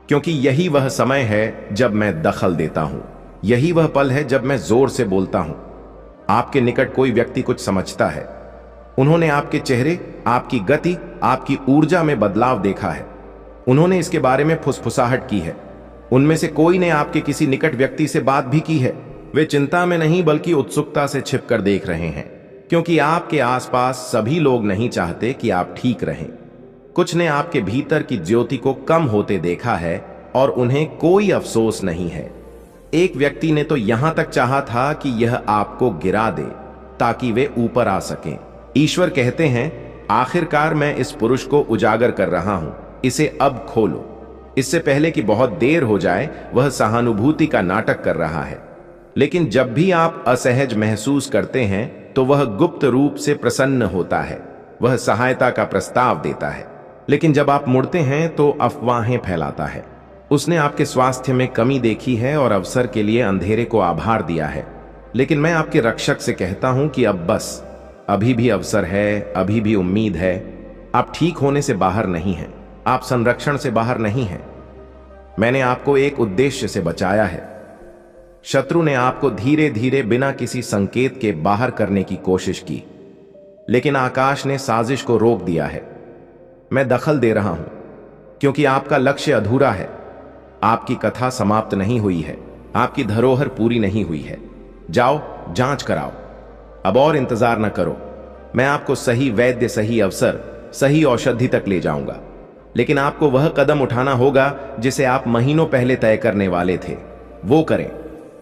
क्योंकि यही वह समय है जब मैं दखल देता हूं। यही वह पल है जब मैं जोर से बोलता हूं। आपके निकट कोई व्यक्ति कुछ समझता है। उन्होंने आपके चेहरे, आपकी गति, आपकी ऊर्जा में बदलाव देखा है। उन्होंने इसके बारे में फुसफुसाहट की है। उनमें से कोई ने आपके किसी निकट व्यक्ति से बात भी की है। वे चिंता में नहीं बल्कि उत्सुकता से छिपकर देख रहे हैं। क्योंकि आपके आसपास सभी लोग नहीं चाहते कि आप ठीक रहें। कुछ ने आपके भीतर की ज्योति को कम होते देखा है और उन्हें कोई अफसोस नहीं है। एक व्यक्ति ने तो यहां तक चाहा था कि यह आपको गिरा दे ताकि वे ऊपर आ सकें। ईश्वर कहते हैं, आखिरकार मैं इस पुरुष को उजागर कर रहा हूं, इसे अब खोलो। इससे पहले कि बहुत देर हो जाए वह सहानुभूति का नाटक कर रहा है। लेकिन जब भी आप असहज महसूस करते हैं तो वह गुप्त रूप से प्रसन्न होता है, वह सहायता का प्रस्ताव देता है। लेकिन जब आप मुड़ते हैं तो अफवाहें फैलाता है। उसने आपके स्वास्थ्य में कमी देखी है और अवसर के लिए अंधेरे को आभार दिया है। लेकिन मैं आपके रक्षक से कहता हूं कि अब बस, अभी भी अवसर है, अभी भी उम्मीद है। आप ठीक होने से बाहर नहीं हैं, आप संरक्षण से बाहर नहीं हैं। मैंने आपको एक उद्देश्य से बचाया है। शत्रु ने आपको धीरे धीरे बिना किसी संकेत के बाहर करने की कोशिश की, लेकिन आकाश ने साजिश को रोक दिया है। मैं दखल दे रहा हूं क्योंकि आपका लक्ष्य अधूरा है। आपकी कथा समाप्त नहीं हुई है, आपकी धरोहर पूरी नहीं हुई है। जाओ, जांच कराओ, अब और इंतजार न करो। मैं आपको सही वैद्य, सही अवसर, सही औषधि तक ले जाऊंगा। लेकिन आपको वह कदम उठाना होगा जिसे आप महीनों पहले तय करने वाले थे। वो करें,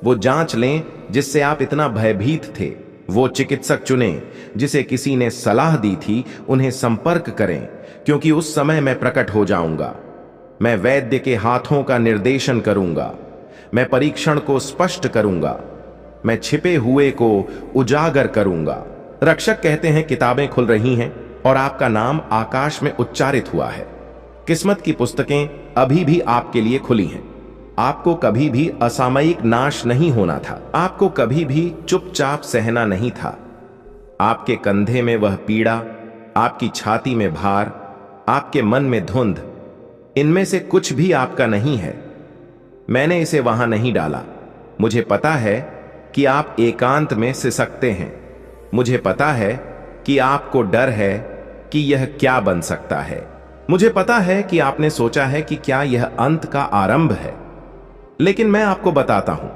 वो जांच लें जिससे आप इतना भयभीत थे। वो चिकित्सक चुनें जिसे किसी ने सलाह दी थी। उन्हें संपर्क करें क्योंकि उस समय मैं प्रकट हो जाऊंगा। मैं वैद्य के हाथों का निर्देशन करूंगा। मैं परीक्षण को स्पष्ट करूंगा। मैं छिपे हुए को उजागर करूंगा। रक्षक कहते हैं, किताबें खुल रही हैं और आपका नाम आकाश में उच्चारित हुआ है। किस्मत की पुस्तकें अभी भी आपके लिए खुली हैं। आपको कभी भी असामयिक नाश नहीं होना था। आपको कभी भी चुपचाप सहना नहीं था। आपके कंधे में वह पीड़ा, आपकी छाती में भार, आपके मन में धुंध, इनमें से कुछ भी आपका नहीं है। मैंने इसे वहां नहीं डाला। मुझे पता है कि आप एकांत में सिसकते हैं। मुझे पता है कि आपको डर है कि यह क्या बन सकता है। मुझे पता है कि आपने सोचा है कि क्या यह अंत का आरंभ है। लेकिन मैं आपको बताता हूं,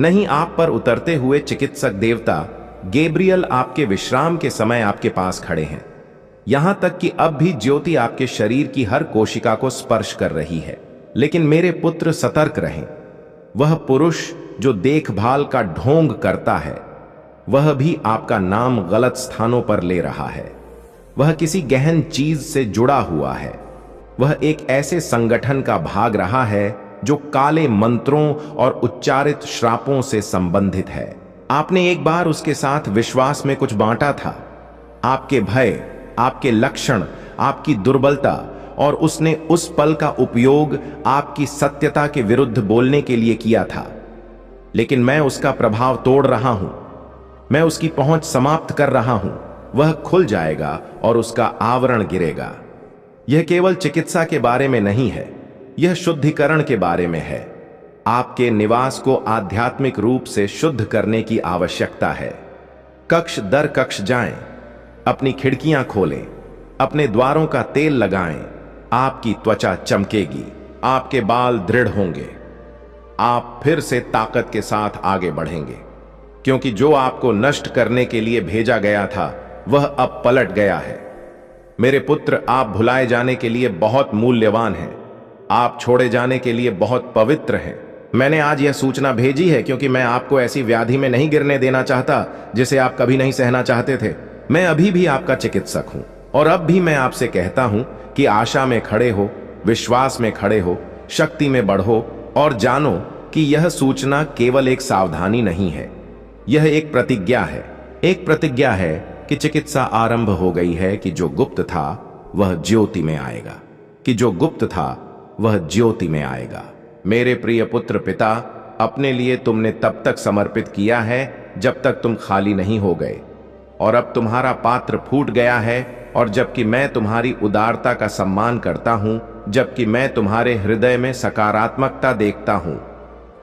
नहीं, आप पर उतरते हुए चिकित्सक देवता गैब्रियल आपके विश्राम के समय आपके पास खड़े हैं। यहां तक कि अब भी ज्योति आपके शरीर की हर कोशिका को स्पर्श कर रही है। लेकिन मेरे पुत्र, सतर्क रहें। वह पुरुष जो देखभाल का ढोंग करता है, वह भी आपका नाम गलत स्थानों पर ले रहा है। वह किसी गहन चीज से जुड़ा हुआ है। वह एक ऐसे संगठन का भाग रहा है जो काले मंत्रों और उच्चारित श्रापों से संबंधित है। आपने एक बार उसके साथ विश्वास में कुछ बांटा था, आपके भय, आपके लक्षण, आपकी दुर्बलता, और उसने उस पल का उपयोग आपकी सत्यता के विरुद्ध बोलने के लिए किया था। लेकिन मैं उसका प्रभाव तोड़ रहा हूं। मैं उसकी पहुंच समाप्त कर रहा हूं। वह खुल जाएगा और उसका आवरण गिरेगा। यह केवल चिकित्सा के बारे में नहीं है, यह शुद्धिकरण के बारे में है। आपके निवास को आध्यात्मिक रूप से शुद्ध करने की आवश्यकता है। कक्ष दर कक्ष जाएं, अपनी खिड़कियां खोलें, अपने द्वारों का तेल लगाएं। आपकी त्वचा चमकेगी, आपके बाल दृढ़ होंगे, आप फिर से ताकत के साथ आगे बढ़ेंगे, क्योंकि जो आपको नष्ट करने के लिए भेजा गया था वह अब पलट गया है। मेरे पुत्र, आप भुलाए जाने के लिए बहुत मूल्यवान हैं। आप छोड़े जाने के लिए बहुत पवित्र हैं। मैंने आज यह सूचना भेजी है क्योंकि मैं आपको ऐसी व्याधि में नहीं गिरने देना चाहता जिसे आप कभी नहीं सहना चाहते थे। मैं अभी भी आपका चिकित्सक हूं और अब भी मैं आपसे कहता हूं कि आशा में खड़े हो, विश्वास में खड़े हो, शक्ति में बढ़ो और जानो कि यह सूचना केवल एक सावधानी नहीं है, यह एक प्रतिज्ञा है। एक प्रतिज्ञा है कि चिकित्सा आरंभ हो गई है, कि जो गुप्त था वह ज्योति में आएगा, कि जो गुप्त था वह ज्योति में आएगा। मेरे प्रिय पुत्र पिता, अपने लिए तुमने तब तक समर्पित किया है जब तक तुम खाली नहीं हो गए, और अब तुम्हारा पात्र फूट गया है। और जबकि मैं तुम्हारी उदारता का सम्मान करता हूं, जबकि मैं तुम्हारे हृदय में सकारात्मकता देखता हूं,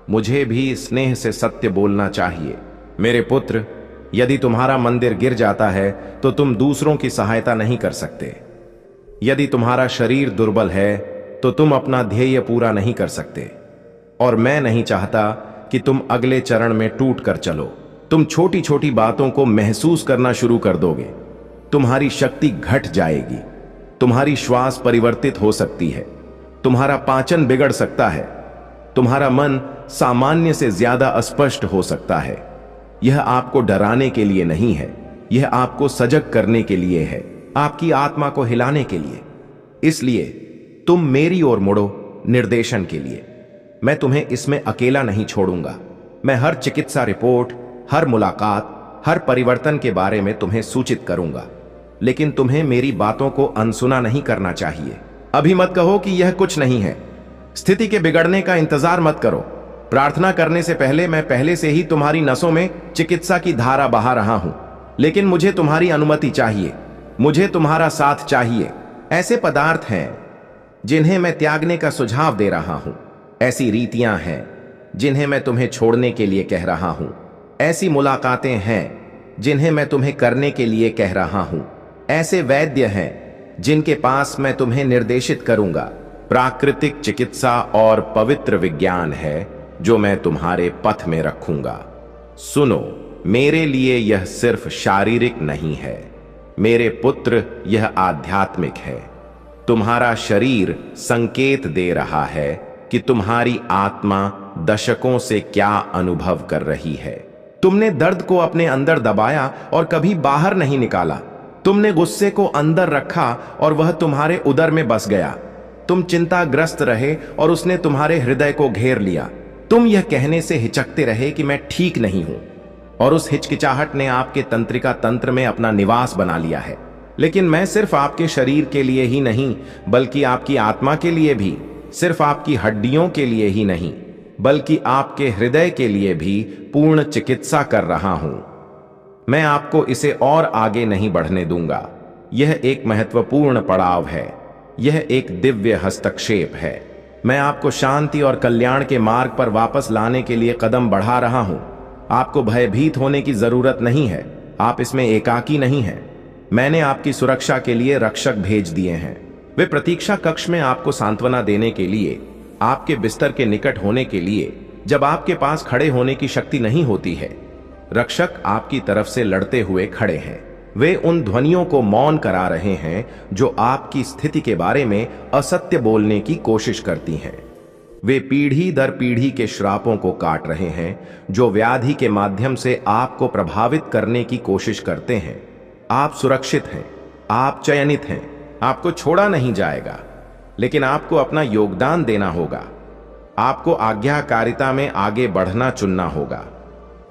मुझे भी स्नेह से सत्य बोलना चाहिए। मेरे पुत्र, यदि तुम्हारा मंदिर गिर जाता है तो तुम दूसरों की सहायता नहीं कर सकते। यदि तुम्हारा शरीर दुर्बल है तो तुम अपना ध्येय पूरा नहीं कर सकते। और मैं नहीं चाहता कि तुम अगले चरण में टूट कर चलो। तुम छोटी छोटी बातों को महसूस करना शुरू कर दोगे। तुम्हारी शक्ति घट जाएगी, तुम्हारी श्वास परिवर्तित हो सकती है, तुम्हारा पाचन बिगड़ सकता है, तुम्हारा मन सामान्य से ज्यादा अस्पष्ट हो सकता है। यह आपको डराने के लिए नहीं है, यह आपको सजग करने के लिए है, आपकी आत्मा को हिलाने के लिए। इसलिए तुम मेरी ओर मुड़ो निर्देशन के लिए। मैं तुम्हें इसमें अकेला नहीं छोड़ूंगा। मैं हर चिकित्सा रिपोर्ट, हर मुलाकात, हर परिवर्तन के बारे में तुम्हें सूचित करूंगा, लेकिन तुम्हें मेरी बातों को अनसुना नहीं करना चाहिए। अभी मत कहो कि यह कुछ नहीं है। स्थिति के बिगड़ने का इंतजार मत करो। प्रार्थना करने से पहले मैं पहले से ही तुम्हारी नसों में चिकित्सा की धारा बहा रहा हूं, लेकिन मुझे तुम्हारी अनुमति चाहिए, मुझे तुम्हारा साथ चाहिए। ऐसे पदार्थ हैं जिन्हें मैं त्यागने का सुझाव दे रहा हूं, ऐसी रीतियां हैं जिन्हें मैं तुम्हें छोड़ने के लिए कह रहा हूं, ऐसी मुलाकातें हैं जिन्हें मैं तुम्हें करने के लिए कह रहा हूं, ऐसे वैद्य हैं जिनके पास मैं तुम्हें निर्देशित करूंगा। प्राकृतिक चिकित्सा और पवित्र विज्ञान है जो मैं तुम्हारे पथ में रखूंगा। सुनो, मेरे लिए यह सिर्फ शारीरिक नहीं है, मेरे पुत्र, यह आध्यात्मिक है। तुम्हारा शरीर संकेत दे रहा है कि तुम्हारी आत्मा दशकों से क्या अनुभव कर रही है। तुमने दर्द को अपने अंदर दबाया और कभी बाहर नहीं निकाला। तुमने गुस्से को अंदर रखा और वह तुम्हारे उदर में बस गया। तुम चिंताग्रस्त रहे और उसने तुम्हारे हृदय को घेर लिया। तुम यह कहने से हिचकते रहे कि मैं ठीक नहीं हूं, और उस हिचकिचाहट ने आपके तंत्रिका तंत्र में अपना निवास बना लिया है। लेकिन मैं सिर्फ आपके शरीर के लिए ही नहीं, बल्कि आपकी आत्मा के लिए भी, सिर्फ आपकी हड्डियों के लिए ही नहीं, बल्कि आपके हृदय के लिए भी पूर्ण चिकित्सा कर रहा हूं। मैं आपको इसे और आगे नहीं बढ़ने दूंगा। यह एक महत्वपूर्ण पड़ाव है, यह एक दिव्य हस्तक्षेप है। मैं आपको शांति और कल्याण के मार्ग पर वापस लाने के लिए कदम बढ़ा रहा हूं। आपको भयभीत होने की जरूरत नहीं है, आप इसमें एकाकी नहीं हैं। मैंने आपकी सुरक्षा के लिए रक्षक भेज दिए हैं। वे प्रतीक्षा कक्ष में आपको सांत्वना देने के लिए, आपके बिस्तर के निकट होने के लिए, जब आपके पास खड़े होने की शक्ति नहीं होती है। रक्षक आपकी तरफ से लड़ते हुए खड़े हैं। वे उन ध्वनियों को मौन करा रहे हैं जो आपकी स्थिति के बारे में असत्य बोलने की कोशिश करती हैं। वे पीढ़ी दर पीढ़ी के श्रापों को काट रहे हैं जो व्याधि के माध्यम से आपको प्रभावित करने की कोशिश करते हैं। आप सुरक्षित हैं, आप चयनित हैं, आपको छोड़ा नहीं जाएगा, लेकिन आपको अपना योगदान देना होगा। आपको आज्ञाकारिता में आगे बढ़ना चुनना होगा।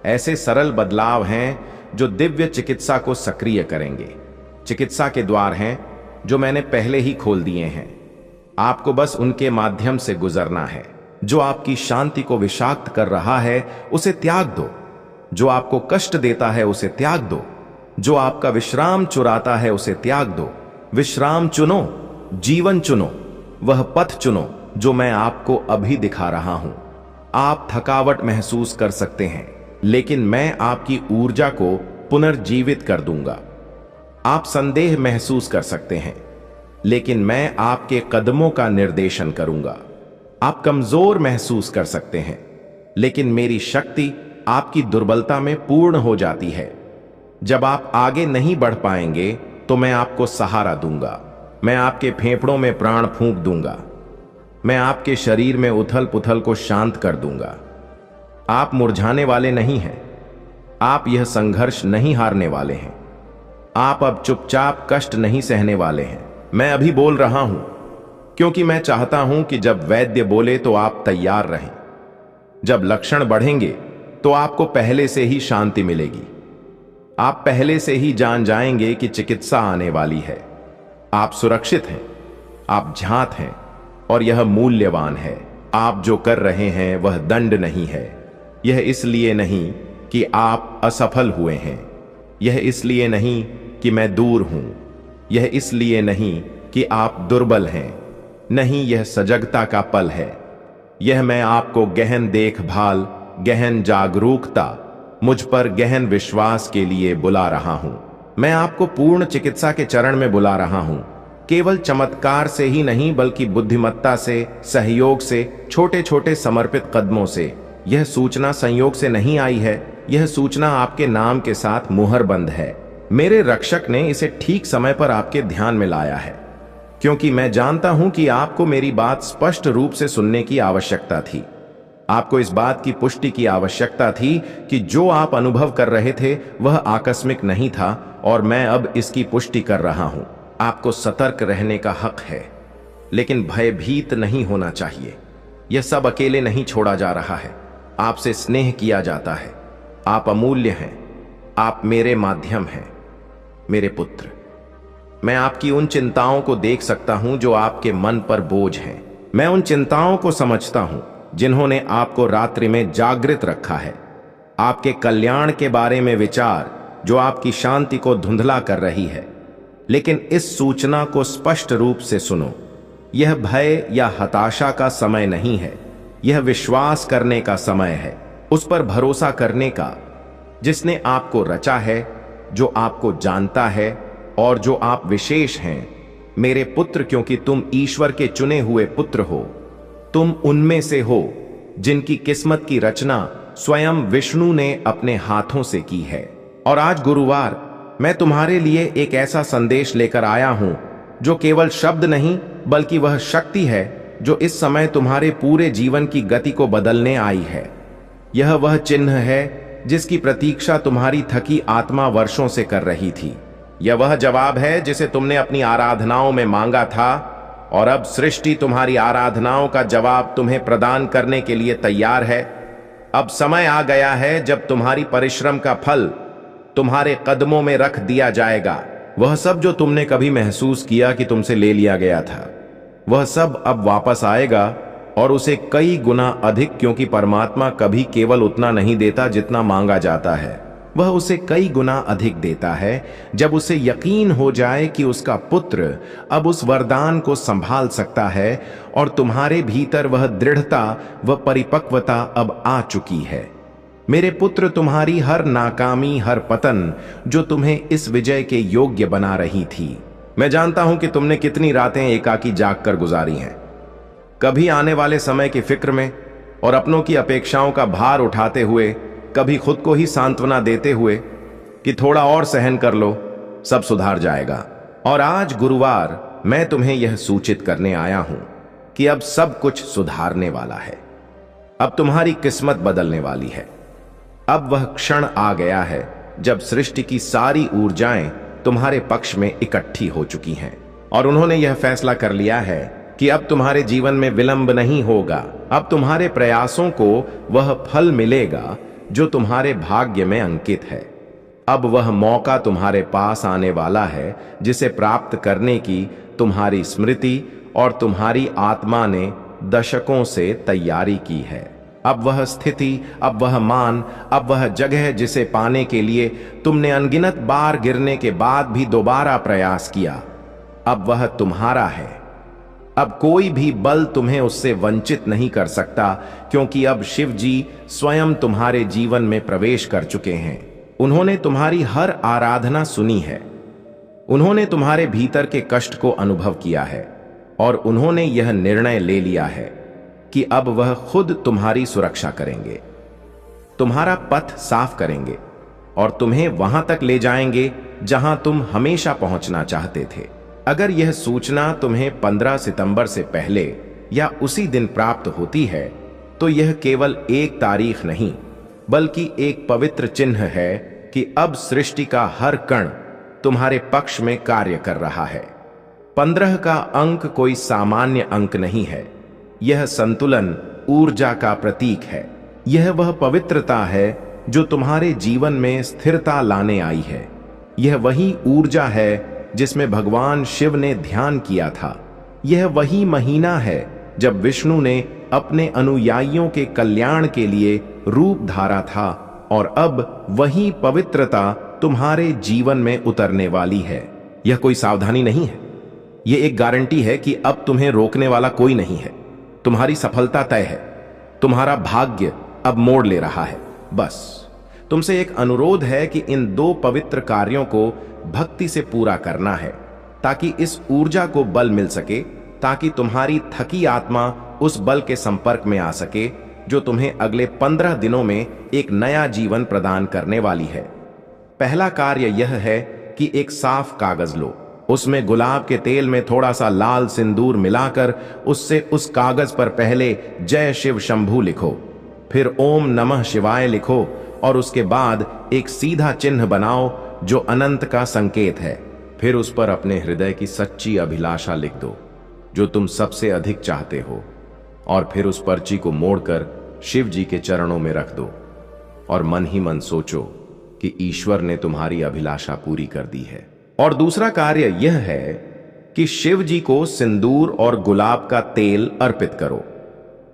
ऐसे सरल बदलाव हैं जो दिव्य चिकित्सा को सक्रिय करेंगे। चिकित्सा के द्वार हैं जो मैंने पहले ही खोल दिए हैं। आपको बस उनके माध्यम से गुजरना है। जो आपकी शांति को विषाक्त कर रहा है उसे त्याग दो। जो आपको कष्ट देता है उसे त्याग दो। जो आपका विश्राम चुराता है उसे त्याग दो। विश्राम चुनो, जीवन चुनो, वह पथ चुनो जो मैं आपको अभी दिखा रहा हूं। आप थकावट महसूस कर सकते हैं, लेकिन मैं आपकी ऊर्जा को पुनर्जीवित कर दूंगा। आप संदेह महसूस कर सकते हैं, लेकिन मैं आपके कदमों का निर्देशन करूंगा। आप कमजोर महसूस कर सकते हैं, लेकिन मेरी शक्ति आपकी दुर्बलता में पूर्ण हो जाती है। जब आप आगे नहीं बढ़ पाएंगे तो मैं आपको सहारा दूंगा। मैं आपके फेफड़ों में प्राण फूंक दूंगा। मैं आपके शरीर में उथल पुथल को शांत कर दूंगा। आप मुरझाने वाले नहीं हैं। आप यह संघर्ष नहीं हारने वाले हैं। आप अब चुपचाप कष्ट नहीं सहने वाले हैं। मैं अभी बोल रहा हूं क्योंकि मैं चाहता हूं कि जब वैद्य बोले तो आप तैयार रहें। जब लक्षण बढ़ेंगे तो आपको पहले से ही शांति मिलेगी। आप पहले से ही जान जाएंगे कि चिकित्सा आने वाली है। आप सुरक्षित हैं, आप ज्ञात हैं, और यह मूल्यवान है। आप जो कर रहे हैं वह दंड नहीं है। यह इसलिए नहीं कि आप असफल हुए हैं। यह इसलिए नहीं कि मैं दूर हूं। यह इसलिए नहीं कि आप दुर्बल हैं। नहीं, यह सजगता का पल है। यह मैं आपको गहन देखभाल, गहन जागरूकता, मुझ पर गहन विश्वास के लिए बुला रहा हूं। मैं आपको पूर्ण चिकित्सा के चरण में बुला रहा हूं। केवल चमत्कार से ही नहीं, बल्कि बुद्धिमत्ता से, सहयोग से, छोटे छोटे समर्पित कदमों से। यह सूचना संयोग से नहीं आई है, यह सूचना आपके नाम के साथ मुहरबंद है। मेरे रक्षक ने इसे ठीक समय पर आपके ध्यान में लाया है, क्योंकि मैं जानता हूं कि आपको मेरी बात स्पष्ट रूप से सुनने की आवश्यकता थी। आपको इस बात की पुष्टि की आवश्यकता थी कि जो आप अनुभव कर रहे थे वह आकस्मिक नहीं था, और मैं अब इसकी पुष्टि कर रहा हूं। आपको सतर्क रहने का हक है, लेकिन भयभीत नहीं होना चाहिए। यह सब अकेले नहीं छोड़ा जा रहा है, आपसे स्नेह किया जाता है। आप अमूल्य हैं, आप मेरे माध्यम हैं, मेरे पुत्र। मैं आपकी उन चिंताओं को देख सकता हूं जो आपके मन पर बोझ हैं। मैं उन चिंताओं को समझता हूं जिन्होंने आपको रात्रि में जागृत रखा है। आपके कल्याण के बारे में विचार जो आपकी शांति को धुंधला कर रही है। लेकिन इस सूचना को स्पष्ट रूप से सुनो। यह भय या हताशा का समय नहीं है, यह विश्वास करने का समय है, उस पर भरोसा करने का जिसने आपको रचा है, जो आपको जानता है और जो आप विशेष हैं, मेरे पुत्र, क्योंकि तुम ईश्वर के चुने हुए पुत्र हो। तुम उनमें से हो जिनकी किस्मत की रचना स्वयं विष्णु ने अपने हाथों से की है। और आज गुरुवार मैं तुम्हारे लिए एक ऐसा संदेश लेकर आया हूं जो केवल शब्द नहीं बल्कि वह शक्ति है जो इस समय तुम्हारे पूरे जीवन की गति को बदलने आई है। यह वह चिन्ह है जिसकी प्रतीक्षा तुम्हारी थकी आत्मा वर्षों से कर रही थी। यह वह जवाब है जिसे तुमने अपनी आराधनाओं में मांगा था, और अब सृष्टि तुम्हारी आराधनाओं का जवाब तुम्हें प्रदान करने के लिए तैयार है। अब समय आ गया है जब तुम्हारी परिश्रम का फल तुम्हारे कदमों में रख दिया जाएगा। वह सब जो तुमने कभी महसूस किया कि तुमसे ले लिया गया था, वह सब अब वापस आएगा, और उसे कई गुना अधिक, क्योंकि परमात्मा कभी केवल उतना नहीं देता जितना मांगा जाता है। वह उसे कई गुना अधिक देता है जब उसे यकीन हो जाए कि उसका पुत्र अब उस वरदान को संभाल सकता है, और तुम्हारे भीतर वह दृढ़ता व परिपक्वता अब आ चुकी है। मेरे पुत्र, तुम्हारी हर नाकामी, हर पतन जो तुम्हें इस विजय के योग्य बना रही थी। मैं जानता हूं कि तुमने कितनी रातें एकाकी जागकर गुजारी हैं, कभी आने वाले समय की फिक्र में और अपनों की अपेक्षाओं का भार उठाते हुए, कभी खुद को ही सांत्वना देते हुए कि थोड़ा और सहन कर लो, सब सुधार जाएगा। और आज गुरुवार मैं तुम्हें यह सूचित करने आया हूं कि अब सब कुछ सुधारने वाला है। अब तुम्हारी किस्मत बदलने वाली है। अब वह क्षण आ गया है जब सृष्टि की सारी ऊर्जाएं तुम्हारे पक्ष में इकट्ठी हो चुकी हैं, और उन्होंने यह फैसला कर लिया है कि अब तुम्हारे जीवन में विलंब नहीं होगा। अब तुम्हारे प्रयासों को वह फल मिलेगा जो तुम्हारे भाग्य में अंकित है। अब वह मौका तुम्हारे पास आने वाला है जिसे प्राप्त करने की तुम्हारी स्मृति और तुम्हारी आत्मा ने दशकों से तैयारी की है। अब वह स्थिति, अब वह मान, अब वह जगह जिसे पाने के लिए तुमने अनगिनत बार गिरने के बाद भी दोबारा प्रयास किया, अब वह तुम्हारा है। अब कोई भी बल तुम्हें उससे वंचित नहीं कर सकता, क्योंकि अब शिव जी स्वयं तुम्हारे जीवन में प्रवेश कर चुके हैं। उन्होंने तुम्हारी हर आराधना सुनी है, उन्होंने तुम्हारे भीतर के कष्ट को अनुभव किया है, और उन्होंने यह निर्णय ले लिया है कि अब वह खुद तुम्हारी सुरक्षा करेंगे, तुम्हारा पथ साफ करेंगे और तुम्हें वहां तक ले जाएंगे जहां तुम हमेशा पहुंचना चाहते थे। अगर यह सूचना तुम्हें 15 सितंबर से पहले या उसी दिन प्राप्त होती है, तो यह केवल एक तारीख नहीं बल्कि एक पवित्र चिन्ह है कि अब सृष्टि का हर कण तुम्हारे पक्ष में कार्य कर रहा है। 15 का अंक कोई सामान्य अंक नहीं है, यह संतुलन, ऊर्जा का प्रतीक है। यह वह पवित्रता है जो तुम्हारे जीवन में स्थिरता लाने आई है। यह वही ऊर्जा है जिसमें भगवान शिव ने ध्यान किया था। यह वही महीना है जब विष्णु ने अपने अनुयायियों के कल्याण के लिए रूप धारा था, और अब वही पवित्रता तुम्हारे जीवन में उतरने वाली है। यह कोई सावधानी नहीं है, यह एक गारंटी है कि अब तुम्हें रोकने वाला कोई नहीं है। तुम्हारी सफलता तय है, तुम्हारा भाग्य अब मोड़ ले रहा है। बस तुमसे एक अनुरोध है कि इन 2 पवित्र कार्यों को भक्ति से पूरा करना है, ताकि इस ऊर्जा को बल मिल सके, ताकि तुम्हारी थकी आत्मा उस बल के संपर्क में आ सके जो तुम्हें अगले 15 दिनों में एक नया जीवन प्रदान करने वाली है। पहला कार्य यह है कि एक साफ कागज लो, उसमें गुलाब के तेल में थोड़ा सा लाल सिंदूर मिलाकर उससे उस कागज पर पहले जय शिव शंभू लिखो, फिर ओम नमः शिवाय लिखो और उसके बाद एक सीधा चिन्ह बनाओ जो अनंत का संकेत है। फिर उस पर अपने हृदय की सच्ची अभिलाषा लिख दो जो तुम सबसे अधिक चाहते हो, और फिर उस पर्ची को मोड़कर शिव जी के चरणों में रख दो और मन ही मन सोचो कि ईश्वर ने तुम्हारी अभिलाषा पूरी कर दी है। और दूसरा कार्य यह है कि शिव जी को सिंदूर और गुलाब का तेल अर्पित करो।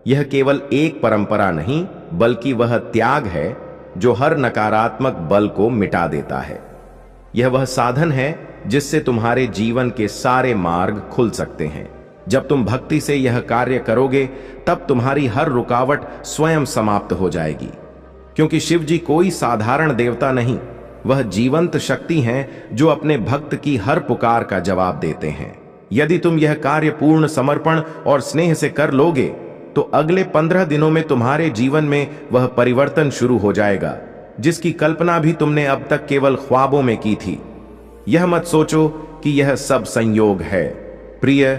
यह केवल एक परंपरा नहीं बल्कि वह त्याग है जो हर नकारात्मक बल को मिटा देता है। यह वह साधन है जिससे तुम्हारे जीवन के सारे मार्ग खुल सकते हैं। जब तुम भक्ति से यह कार्य करोगे तब तुम्हारी हर रुकावट स्वयं समाप्त हो जाएगी, क्योंकि शिव जी कोई साधारण देवता नहीं, वह जीवंत शक्ति हैं जो अपने भक्त की हर पुकार का जवाब देते हैं। यदि तुम यह कार्य पूर्ण समर्पण और स्नेह से कर लोगे तो अगले 15 दिनों में तुम्हारे जीवन में वह परिवर्तन शुरू हो जाएगा जिसकी कल्पना भी तुमने अब तक केवल ख्वाबों में की थी। यह मत सोचो कि यह सब संयोग है प्रिय,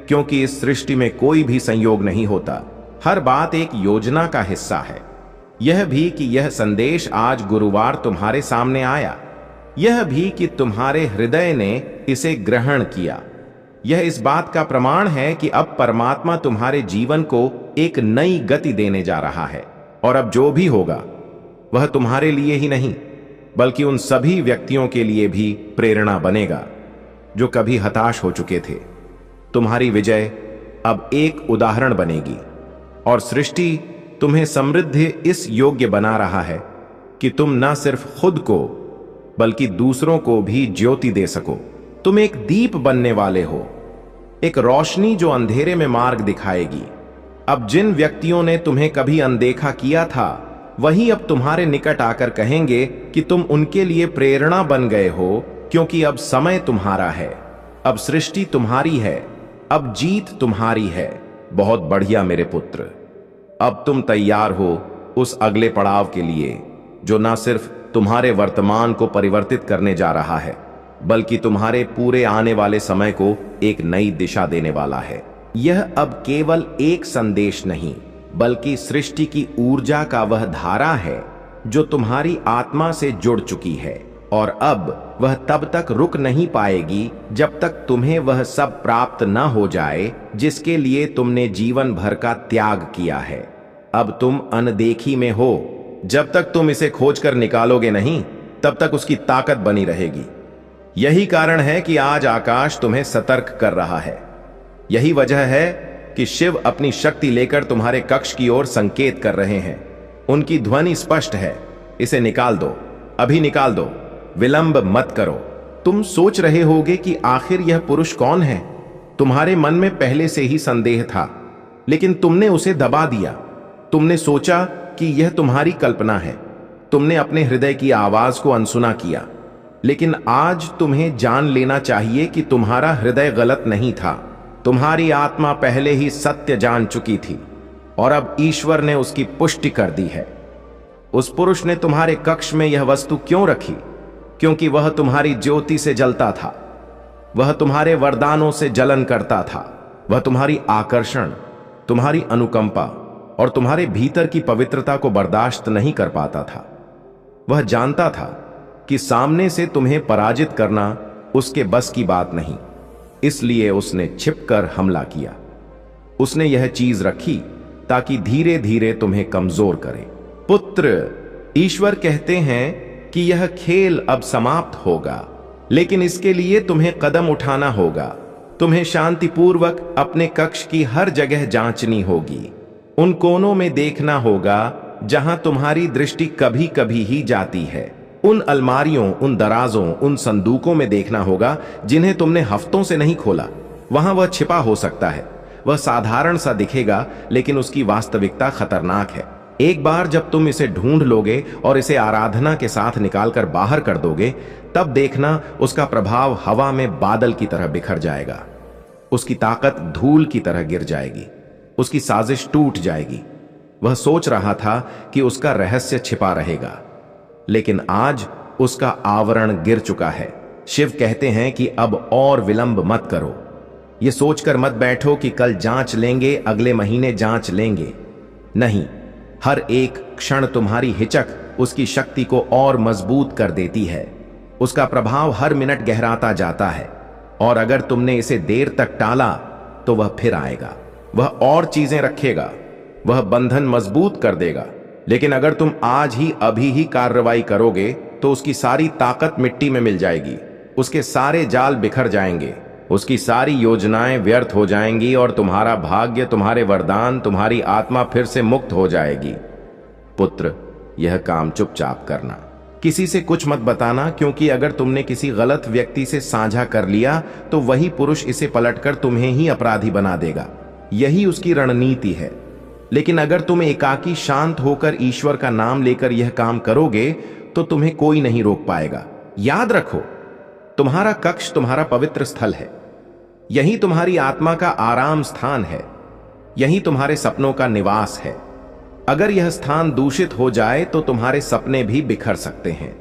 क्योंकि इस सृष्टि में कोई भी संयोग नहीं होता। हर बात एक योजना का हिस्सा है। यह भी कि यह संदेश आज गुरुवार तुम्हारे सामने आया, यह भी कि तुम्हारे हृदय ने इसे ग्रहण किया, यह इस बात का प्रमाण है कि अब परमात्मा तुम्हारे जीवन को एक नई गति देने जा रहा है। और अब जो भी होगा वह तुम्हारे लिए ही नहीं बल्कि उन सभी व्यक्तियों के लिए भी प्रेरणा बनेगा जो कभी हताश हो चुके थे। तुम्हारी विजय अब एक उदाहरण बनेगी और सृष्टि तुम्हें समृद्धि इस योग्य बना रहा है कि तुम न सिर्फ खुद को बल्कि दूसरों को भी ज्योति दे सको। तुम एक दीप बनने वाले हो, एक रोशनी जो अंधेरे में मार्ग दिखाएगी। अब जिन व्यक्तियों ने तुम्हें कभी अनदेखा किया था वही अब तुम्हारे निकट आकर कहेंगे कि तुम उनके लिए प्रेरणा बन गए हो, क्योंकि अब समय तुम्हारा है, अब सृष्टि तुम्हारी है, अब जीत तुम्हारी है। बहुत बढ़िया मेरे पुत्र, अब तुम तैयार हो उस अगले पड़ाव के लिए जो न सिर्फ तुम्हारे वर्तमान को परिवर्तित करने जा रहा है बल्कि तुम्हारे पूरे आने वाले समय को एक नई दिशा देने वाला है। यह अब केवल एक संदेश नहीं बल्कि सृष्टि की ऊर्जा का वह धारा है जो तुम्हारी आत्मा से जुड़ चुकी है, और अब वह तब तक रुक नहीं पाएगी जब तक तुम्हें वह सब प्राप्त न हो जाए जिसके लिए तुमने जीवन भर का त्याग किया है। अब तुम अनदेखी में हो, जब तक तुम इसे खोजकर निकालोगे नहीं तब तक उसकी ताकत बनी रहेगी। यही कारण है कि आज आकाश तुम्हें सतर्क कर रहा है। यही वजह है कि शिव अपनी शक्ति लेकर तुम्हारे कक्ष की ओर संकेत कर रहे हैं। उनकी ध्वनि स्पष्ट है, इसे निकाल दो, अभी निकाल दो, विलंब मत करो। तुम सोच रहे होगे कि आखिर यह पुरुष कौन है। तुम्हारे मन में पहले से ही संदेह था, लेकिन तुमने उसे दबा दिया। तुमने सोचा कि यह तुम्हारी कल्पना है, तुमने अपने हृदय की आवाज को अनसुना किया। लेकिन आज तुम्हें जान लेना चाहिए कि तुम्हारा हृदय गलत नहीं था। तुम्हारी आत्मा पहले ही सत्य जान चुकी थी और अब ईश्वर ने उसकी पुष्टि कर दी है। उस पुरुष ने तुम्हारे कक्ष में यह वस्तु क्यों रखी? क्योंकि वह तुम्हारी ज्योति से जलता था, वह तुम्हारे वरदानों से जलन करता था, वह तुम्हारी आकर्षण, तुम्हारी अनुकंपा और तुम्हारे भीतर की पवित्रता को बर्दाश्त नहीं कर पाता था। वह जानता था कि सामने से तुम्हें पराजित करना उसके बस की बात नहीं, इसलिए उसने छिपकर हमला किया। उसने यह चीज रखी ताकि धीरे धीरे तुम्हें कमजोर करे। पुत्र, ईश्वर कहते हैं कि यह खेल अब समाप्त होगा, लेकिन इसके लिए तुम्हें कदम उठाना होगा। तुम्हें शांतिपूर्वक अपने कक्ष की हर जगह जांचनी होगी। उन कोनों में देखना होगा जहां तुम्हारी दृष्टि कभी कभी ही जाती है। उन अलमारियों, उन दराजों, उन संदूकों में देखना होगा जिन्हें तुमने हफ्तों से नहीं खोला। वहां वह छिपा हो सकता है, वह साधारण सा दिखेगा लेकिन उसकी वास्तविकता खतरनाक है। एक बार जब तुम इसे ढूंढ लोगे और इसे आराधना के साथ निकालकर बाहर कर दोगे, तब देखना उसका प्रभाव हवा में बादल की तरह बिखर जाएगा। उसकी ताकत धूल की तरह गिर जाएगी, उसकी साजिश टूट जाएगी। वह सोच रहा था कि उसका रहस्य छिपा रहेगा, लेकिन आज उसका आवरण गिर चुका है। शिव कहते हैं कि अब और विलंब मत करो। यह सोचकर मत बैठो कि कल जांच लेंगे, अगले महीने जांच लेंगे। नहीं, हर एक क्षण तुम्हारी हिचक उसकी शक्ति को और मजबूत कर देती है। उसका प्रभाव हर मिनट गहराता जाता है, और अगर तुमने इसे देर तक टाला तो वह फिर आएगा। वह और चीजें रखेगा, वह बंधन मजबूत कर देगा। लेकिन अगर तुम आज ही अभी ही कार्रवाई करोगे तो उसकी सारी ताकत मिट्टी में मिल जाएगी, उसके सारे जाल बिखर जाएंगे, उसकी सारी योजनाएं व्यर्थ हो जाएंगी और तुम्हारा भाग्य, तुम्हारे वरदान, तुम्हारी आत्मा फिर से मुक्त हो जाएगी। पुत्र, यह काम चुपचाप करना, किसी से कुछ मत बताना, क्योंकि अगर तुमने किसी गलत व्यक्ति से साझा कर लिया तो वही पुरुष इसे पलटकर तुम्हें ही अपराधी बना देगा। यही उसकी रणनीति है। लेकिन अगर तुम एकाकी शांत होकर ईश्वर का नाम लेकर यह काम करोगे तो तुम्हें कोई नहीं रोक पाएगा। याद रखो, तुम्हारा कक्ष तुम्हारा पवित्र स्थल है। यही तुम्हारी आत्मा का आराम स्थान है। यही तुम्हारे सपनों का निवास है। अगर यह स्थान दूषित हो जाए तो तुम्हारे सपने भी बिखर सकते हैं,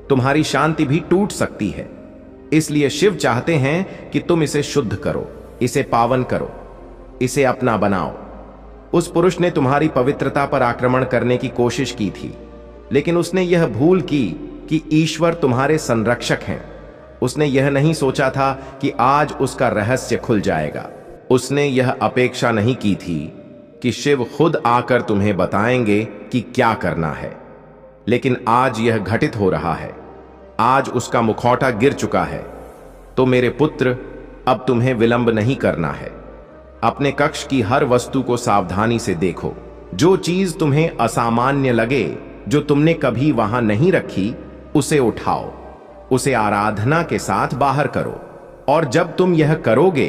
तुम्हारी शांति भी टूट सकती है। इसलिए शिव चाहते हैं कि तुम इसे शुद्ध करो, इसे पावन करो, इसे अपना बनाओ। उस पुरुष ने तुम्हारी पवित्रता पर आक्रमण करने की कोशिश की थी, लेकिन उसने यह भूल की कि ईश्वर तुम्हारे संरक्षक हैं। उसने यह नहीं सोचा था कि आज उसका रहस्य खुल जाएगा। उसने यह अपेक्षा नहीं की थी कि शिव खुद आकर तुम्हें बताएंगे कि क्या करना है। लेकिन आज यह घटित हो रहा है। आज उसका मुखौटा गिर चुका है। तो मेरे पुत्र, अब तुम्हें विलंब नहीं करना है। अपने कक्ष की हर वस्तु को सावधानी से देखो। जो चीज तुम्हें असामान्य लगे, जो तुमने कभी वहां नहीं रखी, उसे उठाओ, उसे आराधना के साथ बाहर करो। और जब तुम यह करोगे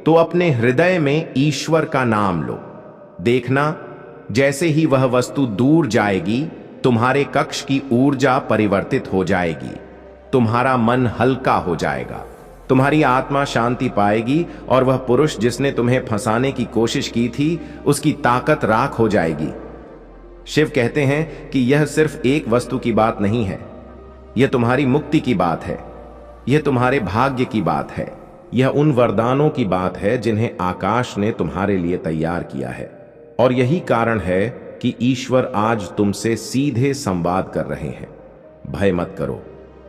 तो अपने हृदय में ईश्वर का नाम लो। देखना, जैसे ही वह वस्तु दूर जाएगी, तुम्हारे कक्ष की ऊर्जा परिवर्तित हो जाएगी। तुम्हारा मन हल्का हो जाएगा, तुम्हारी आत्मा शांति पाएगी, और वह पुरुष जिसने तुम्हें फंसाने की कोशिश की थी, उसकी ताकत राख हो जाएगी। शिव कहते हैं कि यह सिर्फ एक वस्तु की बात नहीं है, यह तुम्हारी मुक्ति की बात है, यह तुम्हारे भाग्य की बात है, यह उन वरदानों की बात है जिन्हें आकाश ने तुम्हारे लिए तैयार किया है। और यही कारण है कि ईश्वर आज तुमसे सीधे संवाद कर रहे हैं। भय मत करो,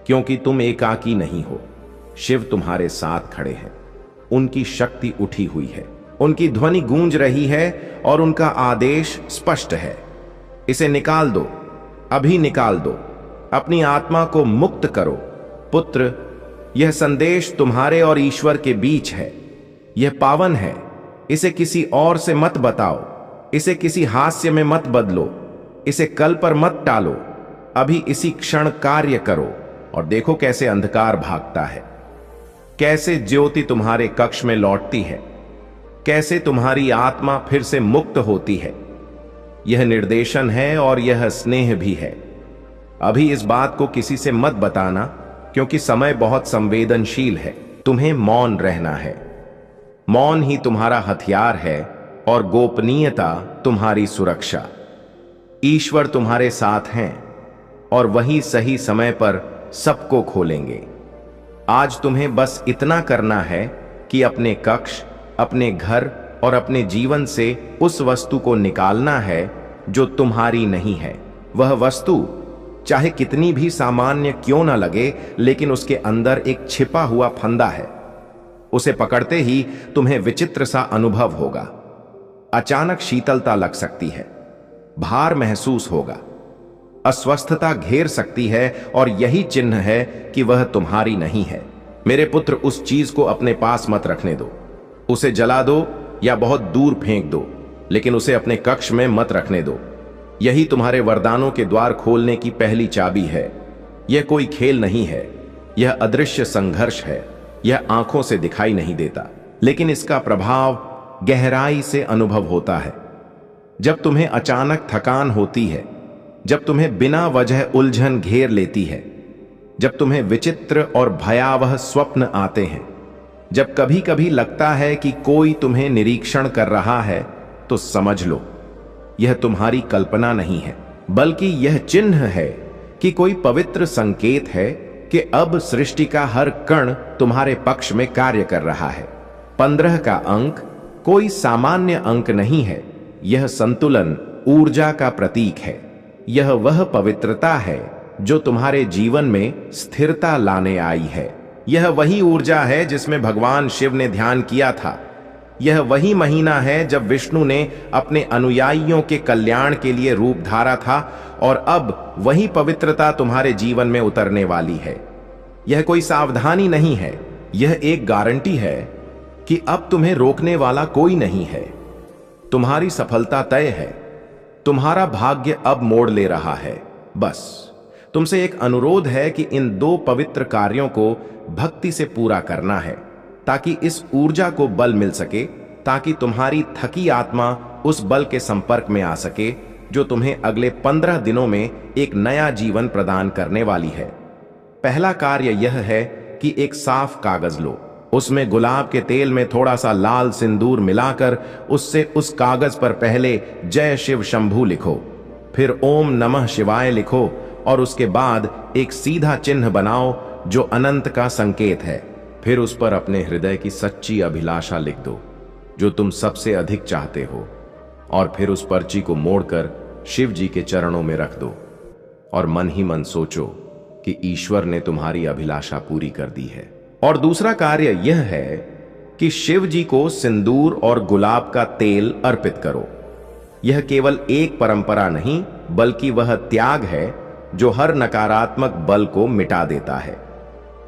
क्योंकि तुम एकाकी नहीं हो। शिव तुम्हारे साथ खड़े हैं। उनकी शक्ति उठी हुई है, उनकी ध्वनि गूंज रही है, और उनका आदेश स्पष्ट है। इसे निकाल दो, अभी निकाल दो। अपनी आत्मा को मुक्त करो। पुत्र, यह संदेश तुम्हारे और ईश्वर के बीच है। यह पावन है। इसे किसी और से मत बताओ, इसे किसी हास्य में मत बदलो, इसे कल पर मत टालो। अभी इसी क्षण कार्य करो, और देखो कैसे अंधकार भागता है, कैसे ज्योति तुम्हारे कक्ष में लौटती है, कैसे तुम्हारी आत्मा फिर से मुक्त होती है। यह निर्देशन है और यह स्नेह भी है। अभी इस बात को किसी से मत बताना, क्योंकि समय बहुत संवेदनशील है। तुम्हें मौन रहना है। मौन ही तुम्हारा हथियार है, और गोपनीयता तुम्हारी सुरक्षा। ईश्वर तुम्हारे साथ हैं, और वही सही समय पर सबको खोलेंगे। आज तुम्हें बस इतना करना है कि अपने कक्ष, अपने घर और अपने जीवन से उस वस्तु को निकालना है जो तुम्हारी नहीं है। वह वस्तु चाहे कितनी भी सामान्य क्यों न लगे, लेकिन उसके अंदर एक छिपा हुआ फंदा है। उसे पकड़ते ही तुम्हें विचित्र सा अनुभव होगा। अचानक शीतलता लग सकती है, भार महसूस होगा, अस्वस्थता घेर सकती है, और यही चिन्ह है कि वह तुम्हारी नहीं है। मेरे पुत्र, उस चीज को अपने पास मत रखने दो। उसे जला दो या बहुत दूर फेंक दो, लेकिन उसे अपने कक्ष में मत रखने दो। यही तुम्हारे वरदानों के द्वार खोलने की पहली चाबी है। यह कोई खेल नहीं है, यह अदृश्य संघर्ष है। यह आंखों से दिखाई नहीं देता, लेकिन इसका प्रभाव गहराई से अनुभव होता है। जब तुम्हें अचानक थकान होती है, जब तुम्हें बिना वजह उलझन घेर लेती है, जब तुम्हें विचित्र और भयावह स्वप्न आते हैं, जब कभी कभी लगता है कि कोई तुम्हें निरीक्षण कर रहा है, तो समझ लो, यह तुम्हारी कल्पना नहीं है, बल्कि यह चिन्ह है कि कोई पवित्र संकेत है कि अब सृष्टि का हर कण तुम्हारे पक्ष में कार्य कर रहा है। 15 का अंक कोई सामान्य अंक नहीं है, यह संतुलन, ऊर्जा का प्रतीक है। यह वह पवित्रता है जो तुम्हारे जीवन में स्थिरता लाने आई है। यह वही ऊर्जा है जिसमें भगवान शिव ने ध्यान किया था। यह वही महीना है जब विष्णु ने अपने अनुयायियों के कल्याण के लिए रूप धारा था, और अब वही पवित्रता तुम्हारे जीवन में उतरने वाली है। यह कोई सावधानी नहीं है, यह एक गारंटी है कि अब तुम्हें रोकने वाला कोई नहीं है। तुम्हारी सफलता तय है, तुम्हारा भाग्य अब मोड़ ले रहा है। बस तुमसे एक अनुरोध है कि इन 2 पवित्र कार्यों को भक्ति से पूरा करना है, ताकि इस ऊर्जा को बल मिल सके, ताकि तुम्हारी थकी आत्मा उस बल के संपर्क में आ सके जो तुम्हें अगले 15 दिनों में एक नया जीवन प्रदान करने वाली है। पहला कार्य यह है कि एक साफ कागज लो, उसमें गुलाब के तेल में थोड़ा सा लाल सिंदूर मिलाकर उससे उस कागज पर पहले जय शिव शंभू लिखो, फिर ओम नमः शिवाय लिखो, और उसके बाद एक सीधा चिन्ह बनाओ जो अनंत का संकेत है। फिर उस पर अपने हृदय की सच्ची अभिलाषा लिख दो जो तुम सबसे अधिक चाहते हो, और फिर उस पर्ची को मोड़कर शिव जी के चरणों में रख दो और मन ही मन सोचो कि ईश्वर ने तुम्हारी अभिलाषा पूरी कर दी है। और दूसरा कार्य यह है कि शिव जी को सिंदूर और गुलाब का तेल अर्पित करो। यह केवल एक परंपरा नहीं, बल्कि वह त्याग है जो हर नकारात्मक बल को मिटा देता है।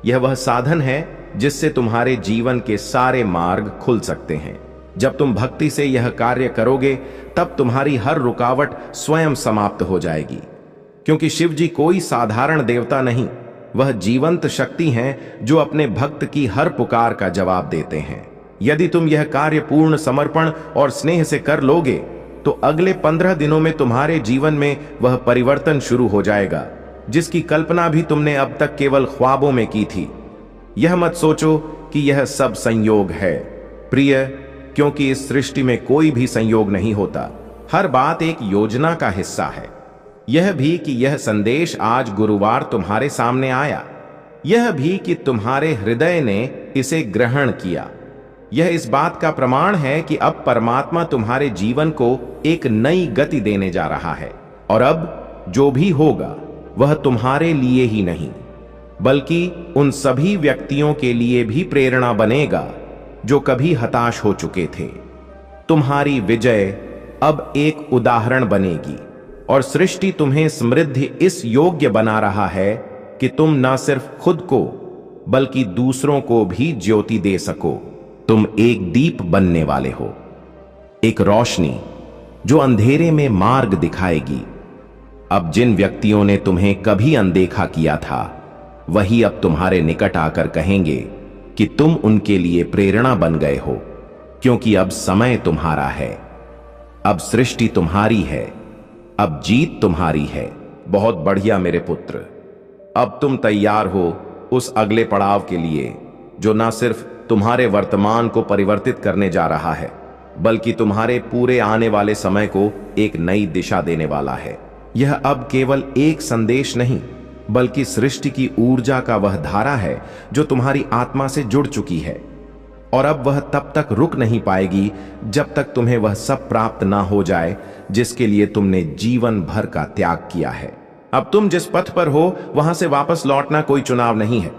यह वह साधन है जिससे तुम्हारे जीवन के सारे मार्ग खुल सकते हैं। जब तुम भक्ति से यह कार्य करोगे, तब तुम्हारी हर रुकावट स्वयं समाप्त हो जाएगी, क्योंकि शिव जी कोई साधारण देवता नहीं, वह जीवंत शक्ति हैं जो अपने भक्त की हर पुकार का जवाब देते हैं। यदि तुम यह कार्य पूर्ण समर्पण और स्नेह से कर लोगे, तो अगले 15 दिनों में तुम्हारे जीवन में वह परिवर्तन शुरू हो जाएगा जिसकी कल्पना भी तुमने अब तक केवल ख्वाबों में की थी। यह मत सोचो कि यह सब संयोग है, प्रिय, क्योंकि इस सृष्टि में कोई भी संयोग नहीं होता। हर बात एक योजना का हिस्सा है। यह भी कि यह संदेश आज गुरुवार तुम्हारे सामने आया, यह भी कि तुम्हारे हृदय ने इसे ग्रहण किया, यह इस बात का प्रमाण है कि अब परमात्मा तुम्हारे जीवन को एक नई गति देने जा रहा है। और अब जो भी होगा वह तुम्हारे लिए ही नहीं, बल्कि उन सभी व्यक्तियों के लिए भी प्रेरणा बनेगा जो कभी हताश हो चुके थे। तुम्हारी विजय अब एक उदाहरण बनेगी, और सृष्टि तुम्हें समृद्धि इस योग्य बना रहा है कि तुम न सिर्फ खुद को बल्कि दूसरों को भी ज्योति दे सको। तुम एक दीप बनने वाले हो, एक रोशनी जो अंधेरे में मार्ग दिखाएगी। अब जिन व्यक्तियों ने तुम्हें कभी अनदेखा किया था, वही अब तुम्हारे निकट आकर कहेंगे कि तुम उनके लिए प्रेरणा बन गए हो, क्योंकि अब समय तुम्हारा है, अब सृष्टि तुम्हारी है, अब जीत तुम्हारी है। बहुत बढ़िया मेरे पुत्र, अब तुम तैयार हो उस अगले पड़ाव के लिए जो न सिर्फ तुम्हारे वर्तमान को परिवर्तित करने जा रहा है, बल्कि तुम्हारे पूरे आने वाले समय को एक नई दिशा देने वाला है। यह अब केवल एक संदेश नहीं, बल्कि सृष्टि की ऊर्जा का वह धारा है जो तुम्हारी आत्मा से जुड़ चुकी है, और अब वह तब तक रुक नहीं पाएगी जब तक तुम्हें वह सब प्राप्त ना हो जाए जिसके लिए तुमने जीवन भर का त्याग किया है। अब तुम जिस पथ पर हो वहां से वापस लौटना कोई चुनाव नहीं है,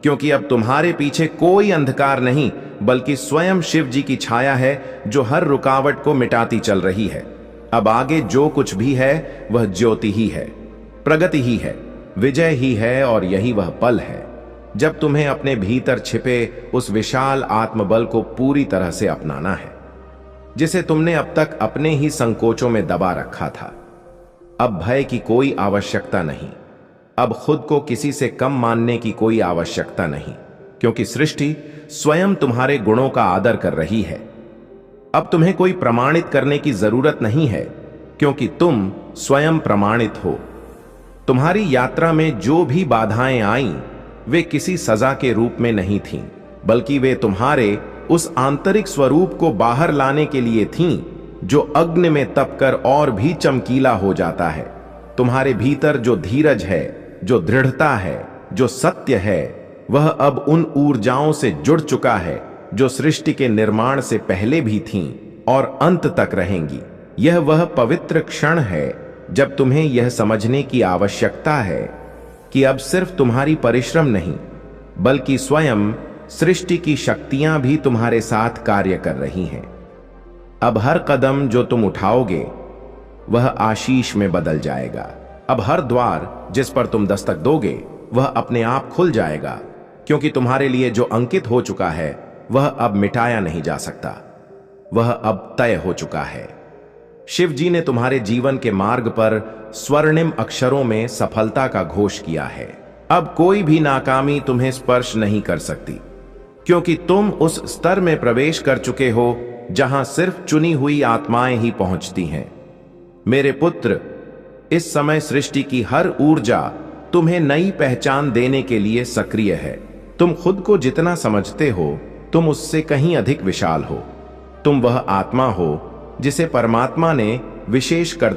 क्योंकि अब तुम्हारे पीछे कोई अंधकार नहीं, बल्कि स्वयं शिव जी की छाया है जो हर रुकावट को मिटाती चल रही है। अब आगे जो कुछ भी है वह ज्योति ही है, प्रगति ही है, विजय ही है, और यही वह पल है जब तुम्हें अपने भीतर छिपे उस विशाल आत्मबल को पूरी तरह से अपनाना है, जिसे तुमने अब तक अपने ही संकोचों में दबा रखा था। अब भय की कोई आवश्यकता नहीं, अब खुद को किसी से कम मानने की कोई आवश्यकता नहीं, क्योंकि सृष्टि स्वयं तुम्हारे गुणों का आदर कर रही है। अब तुम्हें कोई प्रमाणित करने की जरूरत नहीं है, क्योंकि तुम स्वयं प्रमाणित हो। तुम्हारी यात्रा में जो भी बाधाएं आईं, वे किसी सजा के रूप में नहीं थीं, बल्कि वे तुम्हारे उस आंतरिक स्वरूप को बाहर लाने के लिए थीं जो अग्नि में तपकर और भी चमकीला हो जाता है। तुम्हारे भीतर जो धीरज है, जो दृढ़ता है, जो सत्य है, वह अब उन ऊर्जाओं से जुड़ चुका है जो सृष्टि के निर्माण से पहले भी थीं और अंत तक रहेंगी। यह वह पवित्र क्षण है जब तुम्हें यह समझने की आवश्यकता है कि अब सिर्फ तुम्हारी परिश्रम नहीं, बल्कि स्वयं सृष्टि की शक्तियां भी तुम्हारे साथ कार्य कर रही हैं। अब हर कदम जो तुम उठाओगे वह आशीष में बदल जाएगा। अब हर द्वार जिस पर तुम दस्तक दोगे वह अपने आप खुल जाएगा, क्योंकि तुम्हारे लिए जो अंकित हो चुका है वह अब मिटाया नहीं जा सकता, वह अब तय हो चुका है। शिव जी ने तुम्हारे जीवन के मार्ग पर स्वर्णिम अक्षरों में सफलता का घोष किया है। अब कोई भी नाकामी तुम्हें स्पर्श नहीं कर सकती, क्योंकि तुम उस स्तर में प्रवेश कर चुके हो जहां सिर्फ चुनी हुई आत्माएं ही पहुंचती हैं। मेरे पुत्र, इस समय सृष्टि की हर ऊर्जा तुम्हें नई पहचान देने के लिए सक्रिय है। तुम खुद को जितना समझते हो तुम उससे कहीं अधिक विशाल हो। तुम वह आत्मा हो जिसे परमात्मा ने विशेष कर